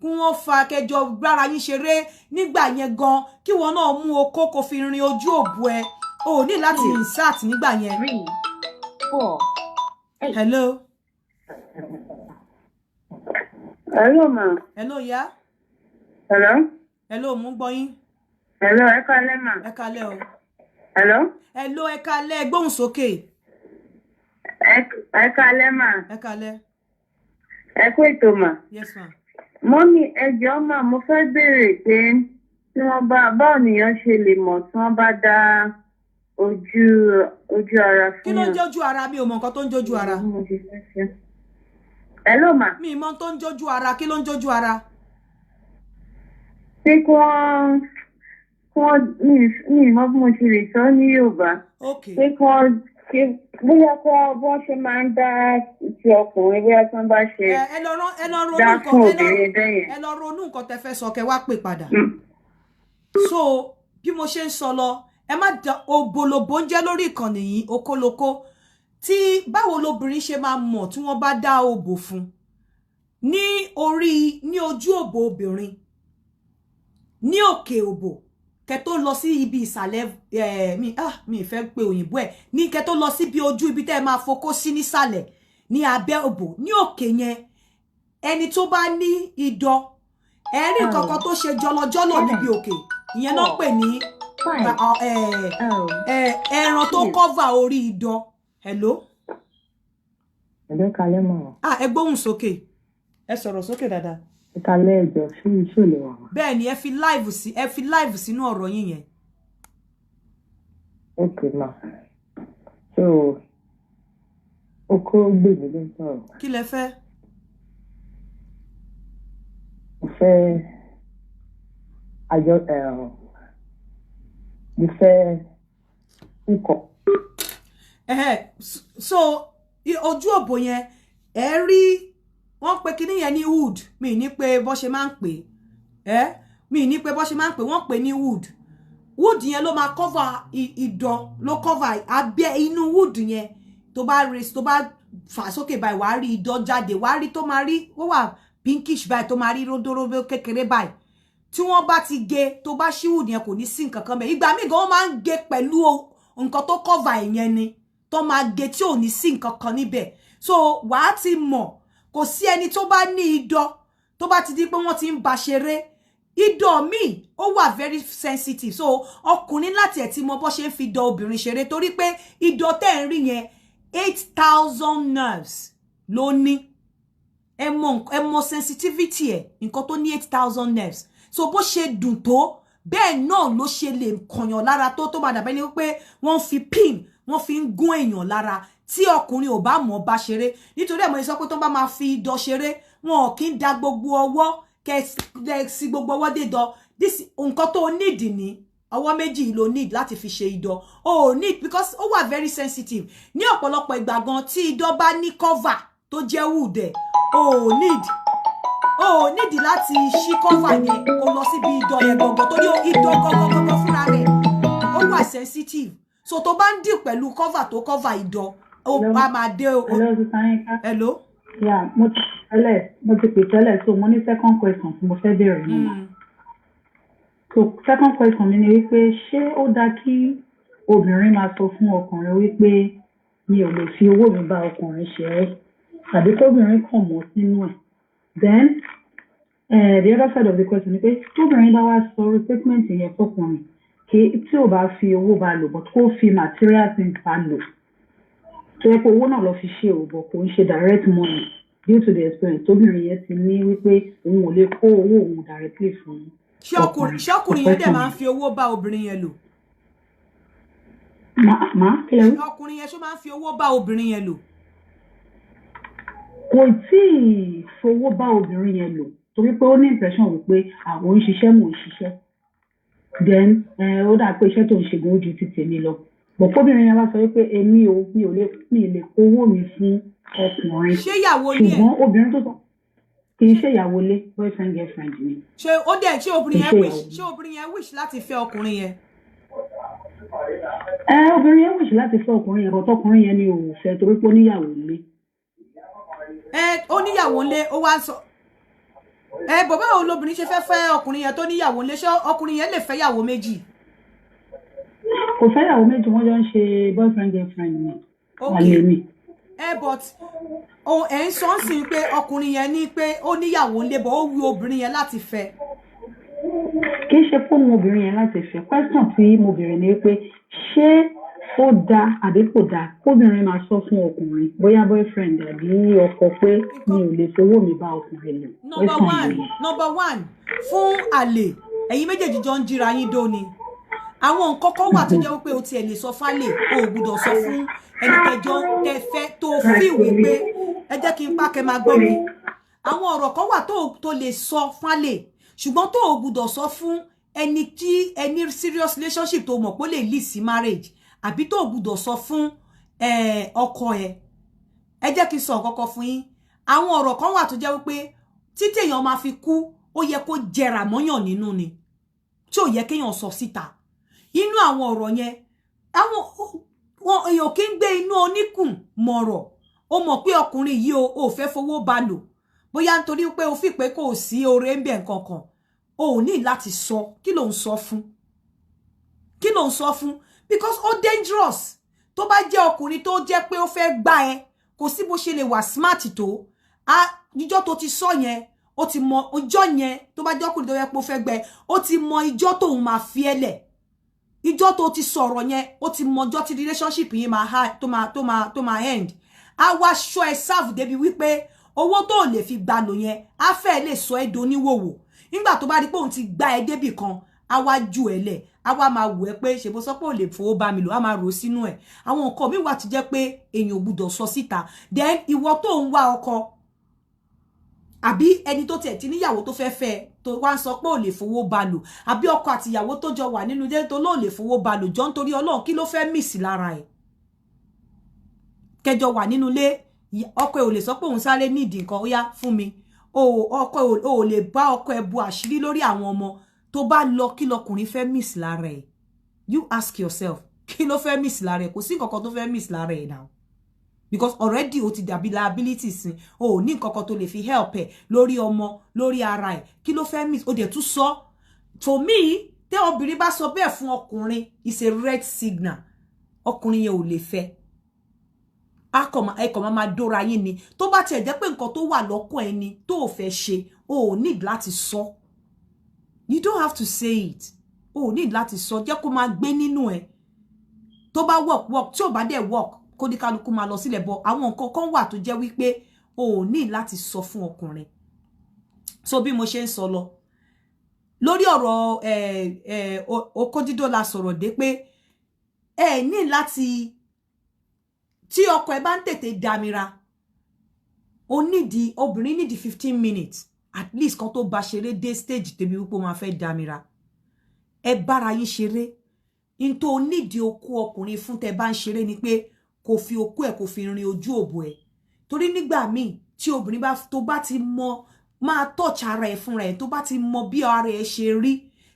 kí wọ́n fa kẹjọ bára yín ṣeré nígbà yẹn gan kí wọ́n náà mú okó kó fi rin ojú òbò ẹ o ní láti insert nígbà yẹn. 3, 4, 8. Hello. Hello, ma. Hello, ya. Hello. Hello, mo gbọ́ yín. Hello, ẹ káalẹ́ ma. Ẹ káalẹ́ o. Hello. Hello, ẹ káalẹ́ gbóhùn sókè. Ẹ káalẹ́ ma. Ẹ káalẹ́. Ẹ kú ètò ma. Yes ma. Mọ́mí ẹ jọ̀ọ́ mà mo fẹ́ béèrè pé tí wọ́n báwo nìyẹn ṣe lè mọ̀ tí wọ́n bá dá ojú ara fún yàn. Kí ló ń jójú ara mi ò mọ nǹkan tó ń jójú ara. Hello ma. Mi mọ tó ń jójú ara kí ló ń jójú ara. Ṣé kí wọ́n ní ìmọ̀ bí mo ṣe lè sọ ní Yorùbá. Okay. Ṣé kí wọ́n bóyá bọ́n ṣe máa ń dá ti ọkùnrin bóyá tí wọ́n bá ṣe dá fún obìnrin bẹ́yẹn. ẹ lọ ronú nǹkan tẹ́ fẹ́ sọ kẹ́ wá pè padà. So bí mo ṣe ń sọ lọ ẹ má da ògbólógbò ń jẹ́ lórí ìkànnì yìí okóloko tí báwo lobìnrin ṣe máa mọ̀ tí wọ́n bá dá òbò fún ní ojú òbò obìnrin ní òkè òbò kẹ́ tó lọ sí ibi ìsàlẹ̀ mi fẹ́ pé òyìnbó ẹ̀ ní kẹ́ tó lọ sí bí ojú ibi tẹ́ máa fokó sí nísàlẹ̀ ní abẹ́ òbò ní òkè yẹn ẹni tó bá ní idọ̀ ẹ̀rí kankan tó ṣe jọlọjọlọ níbi òkè ìyẹn náà pè ní ẹran tó cover orí idán. Hello. Ẹ̀dẹ́ kalẹ́ mọ̀. Ẹ gbóhùn sókè. Ẹ sọ̀rọ̀ sókè dáadáa. Ẹ kalẹ́ ẹjọ́ sí iṣẹ́ lè wà. Bẹ́ẹ̀ ni ẹ fi live sínú ọ̀rọ̀ yín yẹn. Okay ma. So oko gbè mí ló ń sọ̀rọ̀. Kí lẹ fẹ́? Mo fẹ́ mo fẹ́ nǹkan. So ojú òbò yẹn ẹ rí wọ́n pè kíní yẹn ní wood, mi ní pé bó ṣe máa ń pè mi ní pé bó ṣe máa ń pè wọ́n pè ní wood yẹn ló máa cover idán, ló cover abẹ́ inú wood yẹn. Tó bá fà sókè báyìí wàá rí idán jáde, wàá rí tó máa rí ó wà pinkish báyìí tó máa rí ródóródó kékeré báyìí. Tí wọ́n bá ti gé tó bá ṣí wood yẹn kò ní sí nǹkan kan bẹ́ẹ̀. Ìgbà míì gan wọ́n máa ń gé pẹ̀lú nǹkan tó cover ìyẹn ni tó máa gé tí ò ní sí nǹkan kan níbẹ̀. So wàá ti mọ̀ kò sí ẹni tó bá ní idán tó bá ti di pé wọ́n ti ń bá ṣeré. Idán mi ó wà very sensitive, so ọkùnrin láti ẹ̀ ti mọ bó ṣe ń fi idán obìnrin ṣeré torí pé idán tẹ́ ń rí yẹn 8,000 nerves ló ní. Ẹ mọ sensitivity ẹ̀ nǹkan tó ní 8,000 nerves. So bó ṣe dùn tó bẹ́ẹ̀ náà ló ṣe lè kọ̀yàn lára tó máa dàbẹ́ ni pé wọ́n fi pin wọ́n fi ń gún èèyàn lára tí ọkùnrin ò bá mọ̀ bá ṣeré. Nítorí ẹ̀ mo sọ pé tó bá máa fi idán ṣeré wọn kì í da gbogbo ọwọ́ kẹ́sì gbogbo ọwọ́ dé dán. Nǹkan tó need ní ọwọ́ méjì ló need láti fi ṣe idán. O need because ó wà very sensitive. Ní ọ̀pọ̀lọpọ̀ ìgbà gan tí idán bá ní cover tó jẹ́ wood ẹ̀ o need láti ṣí cover yẹn kó lọ síbi idán yẹn gangan torí idán gangan fúnra rẹ̀ ó wà sensitive. So tó bá ń deal pẹ̀lú cover tó cover idán ó bá máa dé o. Hello. Yeah, mo ti pè tẹ́lẹ̀, so mo ní second question tí mo fẹ́ bẹ̀rẹ̀ nínú. So second question mi ni wípé ṣé ó dá kí obìnrin máa sọ fún ọkùnrin wípé mi ò lè fi owó mi bá ọkùnrin ṣeré tàbí tóbìnrin kàn mọ́ sínú ẹ̀. Then the other side of the question ni pé tóbìnrin bá wá sọ replacement yẹn fọkùnrin tí ò bá fi owó bá lò but kó fi material things bá lò tó yẹ pé owó náà lọ fi ṣe òbọ̀ kò ń ṣe direct money due to the experience tóbìnrin yẹn ti ní wípé òun ò lè kó owó òun directly fún ọkùnrin. Ṣé ọkùnrin yẹn dẹ̀ máa ń fi owó bá obìnrin yẹn lò? Kílẹ̀ ọkùnrin yẹn ṣó máa ń fi owó bá obìnrin yẹn lò? Kò tí ì fowó bá obìnrin yẹn lò torí pé ó ní impression wípé àwọn ń ṣiṣẹ́ mò ń ṣiṣẹ́ then ó dà pé iṣẹ́ tó ń ṣe gan ojú ti tèmi lọ. Bọ̀ kóbìnrin yẹn wá sọ wípé mi ò lè kówó mi fún ọkùnrin. Ṣé ìyàwó ilé ẹ̀? Ṣùgbọ́n obìnrin tó sọ kì í ṣe ìyàwó ilé boyfriend girlfriend ni. Ṣé obìnrin yẹn wish láti fẹ́ ọkùnrin yẹn? Obìnrin yẹn wish láti fẹ́ ọkùnrin yẹn but ọkùnrin yẹn ni ò fẹ́ torí pé ó níyàwó ilé. Ó níyàwó ilé ó wá sọ bọ̀ báwo lobìnrin ṣe fẹ́ ọkùnrin yẹn tó níyàwó ilé? Ṣé ọkùnrin yẹn lè fẹ́ ìyàwó méjì? Kò fẹ́ ìyàwó méjì, wọ́n jọ ń ṣe boyfriend girlfriend ni. Àlè mi. But ń sọ ń sìn pé ọkùnrin yẹn ní pé ó níyàwó ilé bọ̀ ó wù obìnrin yẹn láti fẹ́. Kì í ṣe fún obìnrin yẹn láti fẹ́. Question tí mo bèrè ni pé ṣé ó dá àbí kò dá kóbìnrin máa sọ fún ọkùnrin bóyá boyfriend àbí ọkọ pé mi ò lè fowó mi bá ọkùnrin lò. Number one fún àlè ẹ̀yin méjèèjì jọ ń jíra yín dó ni. Àwọn nǹkan kan wà tó jẹ́ pé o tiẹ̀ lè sọ fálè o ò gbọ́dọ̀ sọ fún ẹni kẹjọ tẹfẹ́ tó fi wípé ẹ jẹ́ kí n pa kẹ́ máa gbọ́ mi. Àwọn ọ̀rọ̀ kan wà tó lè sọ fálè ṣùgbọ́n tó ò gbọ́dọ̀ sọ fún ẹni tí ẹni serious relationship tó mọ̀ pé ó lè lead sí marriage àbí tó ò gbọ́dọ̀ sọ fún ọkọ ẹ. Ẹ jẹ́ kí n sọ nǹkan fún yín. Àwọn ọ̀rọ̀ kan wà tó jẹ́ wípé títí èèyàn máa fi kú ó yẹ kó jẹrà mọ́yàn nínú ni tí ò yẹ kéèyàn sọ síta. Inú àwọn ọ̀rọ̀ yẹn àwọn èèyàn kì í gbé inú oníkùn mọ̀rọ̀. Ó mọ̀ pé ọkùnrin yìí ò fẹ́ fowó bá lò bóyá nítorí pé ó fi pé kò sí oore ń bẹ̀ nǹkan kan o ò ní láti sọ kí ló ń sọ fún because ó dangerous. Tó bá jẹ́ ọkùnrin tó jẹ́ pé ó fẹ́ gbá ẹ kò sí bó ṣe lè wà smart tó níjọ́ tó ti sọ yẹn ó ti mọ ọjọ́ yẹn tó bá jọ́kùnrin tó yẹ pé ó fẹ́ gbẹ ó ti mọ ìjọ́ tóun máa fi ẹlẹ̀ ìjọ́ tó ti sọ̀rọ̀ yẹn ó ti mọ ọjọ́ tí relationship yẹn máa tó máa end á wá ṣọ́ ẹ serve débi wípé owó tó lè fi gbà lò yẹn á fẹ́ lè sọ ẹ́ doníwòwò nígbà tó bá rí pé òun ti gbá ẹ débì kan á wá ju ẹ lẹ̀ á wá máa wò ẹ́ pé ṣèbó sọ pé ò lè fowó bá mi lò á máa rò sínú ẹ̀ àwọn nǹkan mi wà tí jẹ́ pé èèyàn ò gbúdọ̀ sọ síta then ìwọ tó ń wá ọkọ àbí ẹni tó tiẹ̀ ti níyàwó tó fẹ́ fẹ́ tó wá ń sọ pé ò lè fowó bá lò àbí ọkọ àti ìyàwó tó jọ wà nínú ilé tó lóò lè fowó bá lò jọ nítorí Ọlọ́run kí ló fẹ́ miss lára ẹ̀ kẹjọ wà nínú ilé ọkọ ẹ̀ ò lè sọ pé òun sáré nídìí nǹkan ó yá fún mi ọkọ ò lè bá ọkọ ẹ̀ bu àṣírí lórí àwọn ọmọ tó bá lọ kí lọkùnrin fẹ́ miss lára ẹ̀ you ask yourself kí ló fẹ́ miss lára ẹ̀ kò sí nǹkan kan tó fẹ́ miss lára ẹ̀ now because already o ti dàbí liability sin o ní nǹkan kan tó lè fi help ẹ lórí ọmọ lórí ara ẹ kí ló fẹ́ miss o dẹ̀ tún sọ for me tẹ́ obìnrin bá sọ bẹ́ẹ̀ fún ọkùnrin is a red signal ọkùnrin yẹn ò lè fẹ́ ẹkọ̀ máa dóra yín ni tó bá tiẹ̀ jẹ́ pé nǹkan tó wà lọ́kàn ẹni tó ò fẹ́ ṣe o need láti sọ you don't have to say it o need láti sọ jẹ́ kó máa gbé nínú ẹ tó bá work tí ò bá dẹ̀ work kó ní kálukú máa lọ sílẹ̀ bọ̀ àwọn nǹkan kan wà tó jẹ́ wípé o ò ní láti sọ fún ọkùnrin so bí mo ṣe ń sọ lọ lórí ọ̀rọ̀ okódídó la sọ̀rọ̀ dé pé ẹ ní láti tí ọkọ ẹ bá ń tètè dámira o nídìí obìnrin nídìí 15 minutes at least kan tó bá ṣeré dé stage tèmi wípé ó máa fẹ́ dámira ẹ bára yín ṣeré in tó nídìí okó ọkùnrin fún tẹ bá ń ṣeré ni pé kò fi okó ẹ kò fi rin ojú òbò ẹ torí nígbà míì tí obìnrin bá tó bá ti mọ máa touch ara ẹ fúnra ẹ tó bá ti mọ bí ara ẹ ṣe rí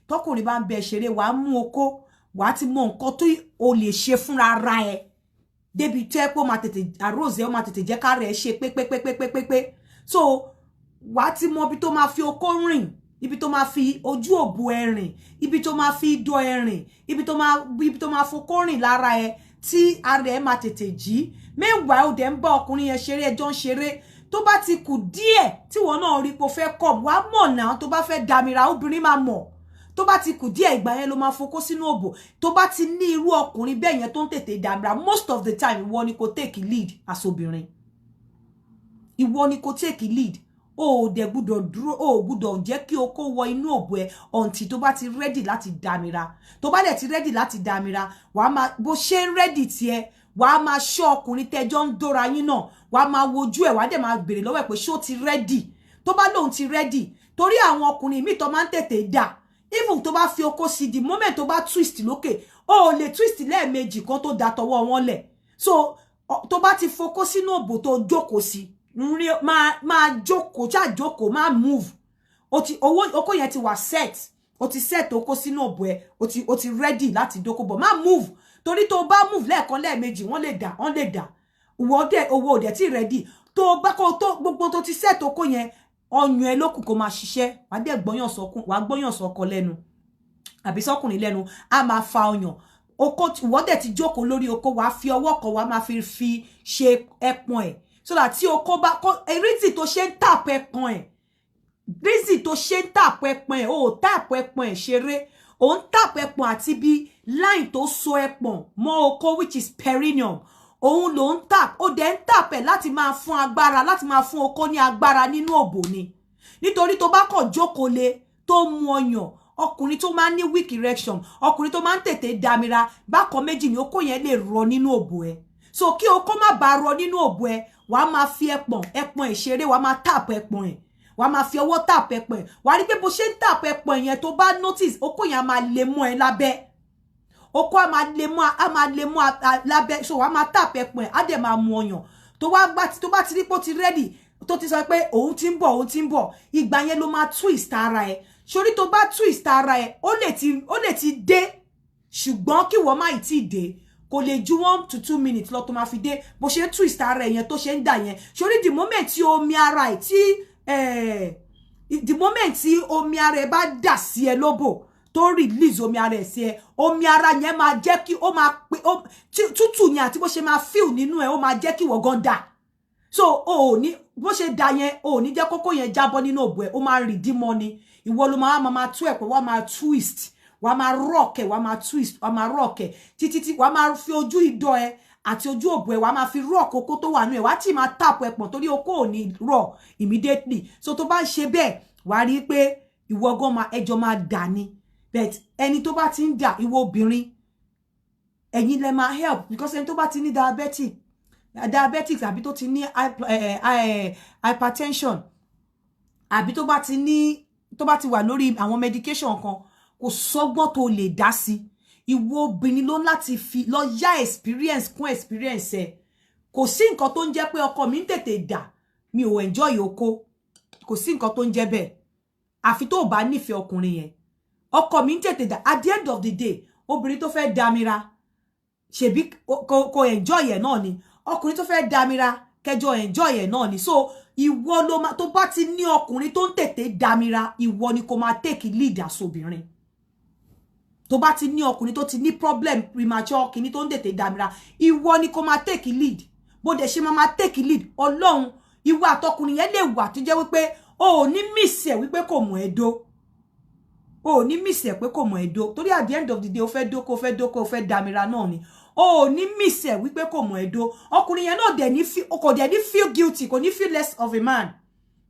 tọkùnrin bá ń bẹ ṣeré wàá mú okó wàá ti mọ nǹkan tó o lè ṣe fúnra ara ẹ débi tẹ́ pé ó máa tètè àròsẹ ó máa tètè jẹ́ kára ẹ ṣe pépépépépépé so wàá ti mọ ibi tó máa fi okó rìn ibi tó máa fi ojú òbò ẹ rìn ibi tó máa fi idọ̀ ẹ rìn ibi tó máa fokó rìn lára ẹ tí ara ẹ máa tètè jí meanwhile ó dẹ̀ ń bá ọkùnrin yẹn ṣeré ẹjọ́ ń ṣeré tó bá ti kù díẹ̀ tí wọ́n náà rí pé ó fẹ́ kọ̀ wá mọ̀ náà tó bá fẹ́ dámira obìnrin máa mọ̀ tó bá ti kù díẹ̀ ìgbà yẹn ló máa fokó sínú òbò tó bá ti ní irú ọkùnrin bẹ́ẹ̀ yẹn tó ń tètè dámira most of the time ìwọ ni kò take lead as obìnrin ìwọ ni kò take lead o dẹ̀ gbọ́dọ̀ dúró o gbọ́dọ̀ jẹ́ kí okó wọ inú òbò ẹ until tó bá ti ready láti dámira tó bá dẹ̀ ti ready láti dámira wàá máa bó ṣe ń ready tiẹ̀ wàá máa ṣọ́ ọkùnrin tẹ́jọ́ ń dóra yín náà wàá máa wojú ẹ̀ wàá dẹ̀ máa béèrè lọ́wọ́ ẹ̀ pé ṣó ti ready tó bá lóun ti ready torí àwọn ọkùnrin míì tó máa ń tètè dà even tó bá fi okó sí the moment tó bá twist lókè o lè twist lẹ́ẹ̀mejì kan tó da tọwọ́ wọn lẹ̀ so tó bá ti fokó sínú òbò tó jókòó sí máa jókòó ṣáà jókòó máa move okó yẹn ti wà set o ti set okó sínú òbò ẹ o ti ready láti dókó bọ̀ máa move torí tó bá move lẹ́ẹ̀kan lẹ́ẹ̀mejì wọ́n lè dà owó òdẹ̀ tí ready tó bá kó tó gbogbo tó ti set okó yẹn ọyàn ẹ lókùn kó máa ṣiṣẹ́ wà á dẹ̀ gbọ́yàn sọkọ lẹ́nu àbí sọkùnrin lẹ́nu á máa fa ọyàn okó ìwọ́dẹ̀ ti jókòó lórí okó wà á fi ọwọ́ kan wà á máa fi ṣe ẹpọ̀n ẹ̀ so that tí okó bá reason tó ṣe ń tap ẹpọ̀n ẹ̀ reason tó ṣe ń tap ẹpọ̀n ẹ̀ o tap ẹpọ̀n ẹ̀ ṣeré o ń tap ẹpọ̀n àti bí line tó so ẹpọ̀n mọ́ okó which is perineum òun ló ń tap ó dẹ̀ ń tap ẹ̀ láti máa fún agbára láti máa fún okó ní agbára nínú òbò ni nítorí tó bá kàn jókòó lé tó mu ọyàn ọkùnrin tó máa ń ní weak erection ọkùnrin tó máa ń tètè dámira bákan méjì ni okó yẹn lè rọ nínú òbò ẹ̀ so kí okó má bàa rọ nínú òbò ẹ̀ wàá máa fi ẹpọ̀n ìṣeré wàá máa tap ẹpọ̀n ẹ̀ wàá máa fi ọwọ́ tap ẹpọ̀n ẹ̀ wàá rí pé bó ṣe ń tap ẹpọ̀n yẹn tó bá notice okó yẹn á máa lè mọ́ ẹ lábẹ́ okó á máa lè mọ́ lábẹ́ so wàá máa tap ẹpọ̀n ẹ̀ á dẹ̀ máa mu ọyàn tó bá ti rí pé ó ti ready tó ti sọ pé òun ti ń bọ̀ ìgbà yẹn ló máa twist ara ẹ̀ sórí tó bá twist ara ẹ̀ ó lè ti dé ṣùgbọ́n kí wọ́n má ì tí dé kò lè ju 1 to 2 minutes lọ tó máa fi dé bó ṣe twist ara ẹ̀ yẹn tó ṣe ń dà yẹn sórí the moment tí omi ara ẹ̀ the moment tí omi ara ẹ̀ bá dà sí ẹ lóbò tó release omi ara ẹ̀ sí ẹ omi ara yẹn máa jẹ́ kí ó máa pé tútù yẹn àti bó ṣe máa feel nínú ẹ̀ ó máa jẹ́ kí wọ́n gan dà so o ní bó ṣe dà yẹn ò ní jẹ́ kókó yẹn jábọ́ nínú òbò ẹ̀ ó máa rìdí mọ́ ni ìwọ ló máa tú ẹ̀ pé wá máa twist wá máa rock ẹ̀ wá máa twist wá máa rock ẹ̀ títí wá máa fi ojú ìdọ̀ ẹ̀ àti ojú òbò ẹ̀ wá máa fi rock okó tó wà nú ẹ̀ wá tí máa tap ẹ̀ pọ̀n torí okó ò ní raw immediately so tó bá ń ṣe bẹ́ẹ̀ wá rí pé ìwọ gan máa ẹjọ́ máa dà ni but ẹni tó bá ti ń dà ìwọ obìnrin ẹ̀yin lẹ máa help because ẹni tó bá ti ní diabetics àbí tó ti ní hypertension àbí tó bá ti wà lórí àwọn medication kan kò sọ́gbọ́n tó lè dá sí ìwọ obìnrin ló láti fi lọ yá experience kún experience ẹ kò sí nǹkan tó ń jẹ́ pé ọkọ mi ń tètè dà mi ò enjoy oko kò sí nǹkan tó ń jẹ́ bẹ́ẹ̀ àfi tó bá nífẹ̀ẹ́ ọkùnrin yẹn ọkọ mi ń tètè dà at the end of the day obìnrin tó fẹ́ dámira ṣebí kò enjoy ẹ̀ náà ni ọkùnrin tó fẹ́ dámira kẹjọ enjoy ẹ̀ náà ni so ìwọ ló máa tó bá ti ní ọkùnrin tó ń tètè dámira ìwọ ni kò máa take lead asobìnrin tó bá ti ní ọkùnrin tó ti ní problem premature kìíní tó ń tètè dámira ìwọ ni kò máa take lead bó dẹ̀ ṣe máa take lead ọlọ́run ìwọ àtọkùnrin yẹn lè wà tó jẹ́ wípé o ò ní miss ẹ̀ wípé kò mọ̀ ẹ́ dó o ò ní miss ẹ̀ pé kò mọ̀ ẹ́ dó torí at the end of the day o fẹ́ dóko dámira náà ni o ní miss ẹ wípé kò mọ̀ ẹ̀dọ́ ọkùnrin yẹn náà dẹ̀ ní feel guilty kò ní feel less of a man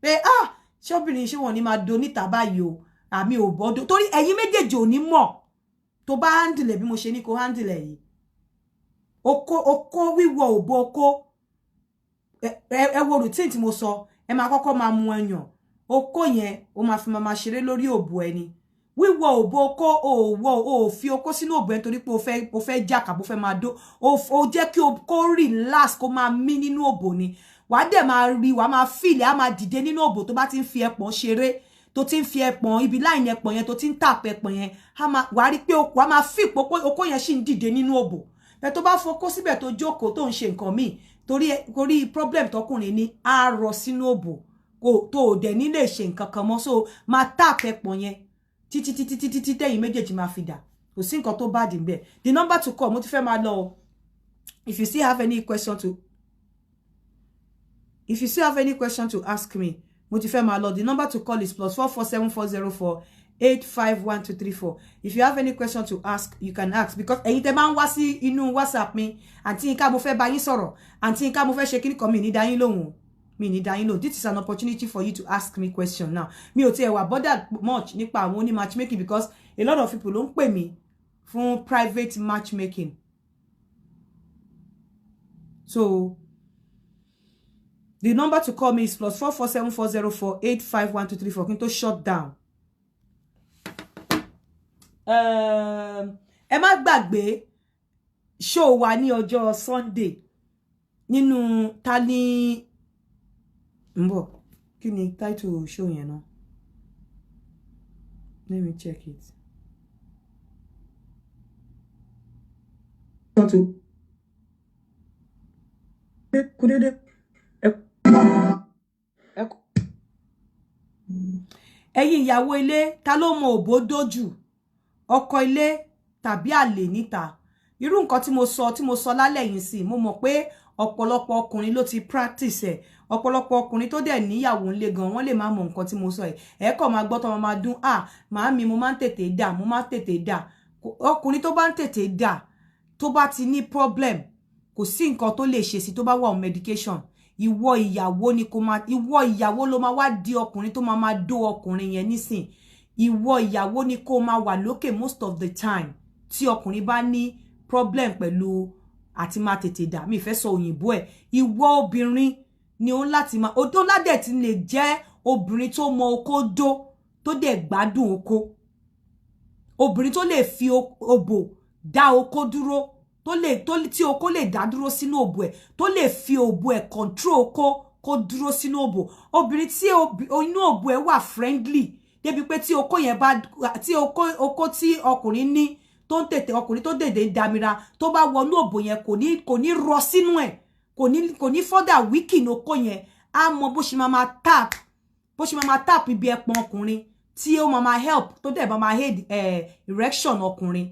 pé ṣé obìnrin ṣé wọn ní máa do níta báyìí o àmì ò bọ́dọ̀ torí ẹ̀yin méjèèjì ò ní mọ̀ tó bá handle bí mo ṣe ní kó handle yìí oko wíwọ òbò oko ẹ wo routine tí mo sọ ẹ máa kọ́kọ́ máa mu ẹyàn oko yẹn ó máa fi máa ṣeré lórí òbò ẹni wíwọ òbò oko o fi oko sínú òbò ẹni torí pé o fẹ́ jàkà bó fẹ́ máa dó o jẹ́ kí kó relax kó máa mí nínú òbò ni wàá dẹ̀ máa rí wàá máa feel á máa dìde nínú òbò tó bá ti ń fi ẹpọ̀n ṣeré tó ti ń fi ẹpọ̀n ibi láìní ẹpọ̀n yẹn tó ti ń tàp ẹpọ̀n yẹn wàá rí pé wàá máa feel pé oko yẹn sì ń dìde nínú òbò bẹ́ẹ̀ tó bá fokó síbẹ̀ tó jókòó tó ń ṣe nǹkan míì torí problem tọkùnrin ní á rọ sínú òbò tó ò dẹ̀ ní lè ṣe nǹkan kan mọ́ so máa tàp ẹpọ̀n yẹn títí tẹ́yìn méjèèjì máa fi dà kò sí nǹkan tó bá dì ńbẹ̀ the number to call mo ti fẹ́ máa lọ if you still have any question to ask me mo ti fẹ́ máa lọ the number to call is +447404 851234 if you have any question to ask you can ask because ẹ̀yin tẹ́ máa ń wá sí inú WhatsApp mi àǹtí Yínká mo fẹ́ bá yín sọ̀rọ̀ àǹtí Yínká mo fẹ́ ṣe kíní kan mi ní dá yín lóhùn this is an opportunity for you to ask me question now mi ò tiẹ̀ wà bothered much nípa àwọn oní matchmaking because a lot of people ló ń pè mí fún private matchmaking so the number to call me is +447404 851234 kí n tó shut down ẹ má gbàgbé show wa ní ọjọ́ Sunday nínú tani Mbo, kí ni title show yẹn náà? Let me check it. Ẹ̀yin ìyàwó ilé, ta ló mọ òbò dójú? Ọkọ ilé tàbí àlè níta? Irú nǹkan tí mo sọ lálẹ́ yìí sí, mo mọ̀ pé ọ̀pọ̀lọpọ̀ ọkùnrin ló ti practice ẹ̀. Ọ̀pọ̀lọpọ̀ ọkùnrin tó dẹ̀ níyàwó ńlé gan wọ́n lè máa mọ̀ nǹkan tí mo sọ ẹ̀ ẹ kàn máa gbọ́ tó máa dún màámi mo máa ń tètè dà ọkùnrin tó bá ń tètè dà tó bá ti ní problem kò sí nǹkan tó lè ṣe sí tó bá wà on medication ìwọ ìyàwó ló máa wá di ọkùnrin tó máa dó ọkùnrin yẹn nísìn ìwọ ìyàwó ni kó máa wà lókè most of the time tí ọkùnrin bá ní problem pẹ̀lú àti máa tètè dà mi fẹ́ sọ òyìnbó ẹ̀ ìwọ obìnrin ni ó láti máa odó ládẹ̀ tí lè jẹ́ obìnrin tó mọ oko dó tó dẹ̀ gbádùn oko obìnrin tó lè fi òbò dá oko dúró tí oko lè dá dúró sínú òbò ẹ̀ tó lè fi òbò ẹ̀ control oko kó dúró sínú òbò obìnrin tí inú òbò ẹ̀ wà friendly débi pé tí oko yẹn bá tí oko tí ọkùnrin ní tó ń tètè ọkùnrin tó dèdè dámira tó bá wọnú òbò yẹn kò ní rọ sínú ẹ̀ kò ní further weaken oko yẹn á mọ bó ṣe máa tap ibi ẹpọ̀n ọkùnrin tí ó máa help tó dẹ̀ bá máa aid erection ọkùnrin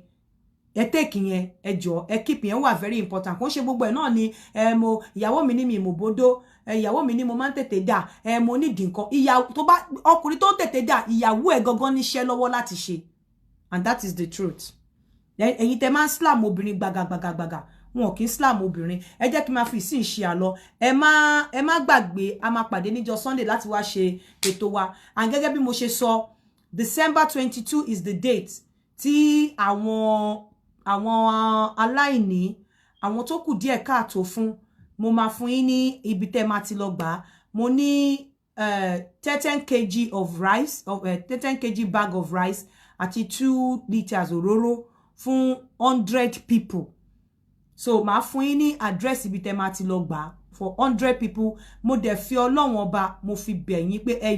ẹ take yẹn ẹ jọ̀ọ́ ẹ keep yẹn wà very important kò ṣe gbogbo ẹ̀ náà ni mo ìyàwó mi ní mi mo bodo ìyàwó mi ní mo máa ń tètè dà mo ní di nǹkan ìyàwó tó bá ọkùnrin tó tètè dà ìyàwó ẹ̀ gangan níṣẹ́ lọ́wọ́ láti ṣe and that is the truth ẹ̀yin tẹ́ máa ń slam obìnrin gbagagbaga wọn kì í slam obìnrin ẹ jẹ́ kí n máa fi ìsìn ṣe àlọ ẹ má gbàgbé a máa pàdé níjọ́ Sunday láti wá ṣe ètò wa and gẹ́gẹ́ bí mo ṣe sọ December 22 is the date tí àwọn aláìní àwọn tó kù díẹ̀ káàtó fún mo máa fún yín ní ibi tẹ́ máa ti lọ gbà mo ní 10 kg of rice 10 kg bag of rice àti 2 liters òróró fún 100 people so màá fún yín ní address ibi tẹ́ máa ti lọ gbà for 100 people mo dẹ̀ fi Ọlọ́run ọba mo fi bẹ̀ yín pé ẹ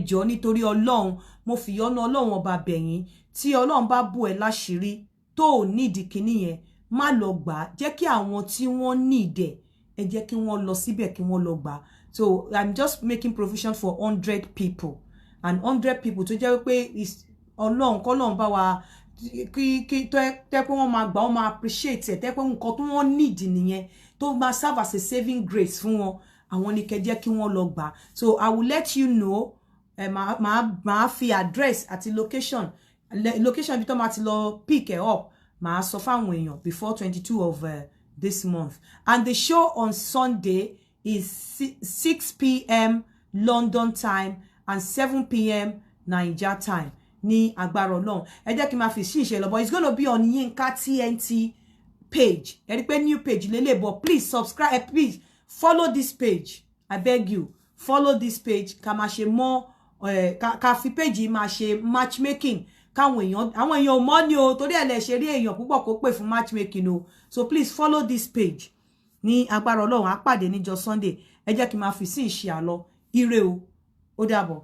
jọ̀ọ́ nítorí Ọlọ́run mo fi yọ́nú Ọlọ́run ọba bẹ̀ yín tí Ọlọ́run bá bò ẹ́ láṣìírí tó nídìí kíní yẹn má lọ gbà jẹ́ kí àwọn tí wọ́n need ẹ jẹ́ kí wọ́n lọ síbẹ̀ kí wọ́n lọ gbà so I'm just making provision for 100 people and 100 people tó jẹ́ pé Ọlọ́run k'Ọlọ́run bá wa kí tẹ́ pé wọ́n máa gbà wọ́n máa appreciate ẹ̀ tẹ́ pé nǹkan tó wọ́n need nìyẹn tó máa serve as a saving grace fún wọn àwọn ni kẹ́ jẹ́ kí wọ́n lọ gbà so I will let you know màá fi address àti location bí tó máa ti lọ pick it up màá sọ fáwọn èèyàn before 22 of this month and the show on Sunday is 6 p.m. London time and 7 p.m. Niger time ní agbára Ọlọ́run ẹ jẹ́ kí n máa fi sí ìṣe lọ but it's gonna be on Yinka TNT page ẹ rí pé new page lélẹ̀ but please subscribe please follow this page I beg you follow this page ká máa ṣe mọ́ ká fi page yìí máa ṣe matchmaking káwọn èèyàn àwọn èèyàn ò mọ̀ ni o torí ẹ̀ lè ṣe rí èèyàn púpọ̀ kó pè fún matchmaking o so please follow this page ní agbára Ọlọ́run á pàdé níjọ́ Sunday ẹ jẹ́ kí n máa fi sí ìṣe àlọ ire o ó dàbọ̀.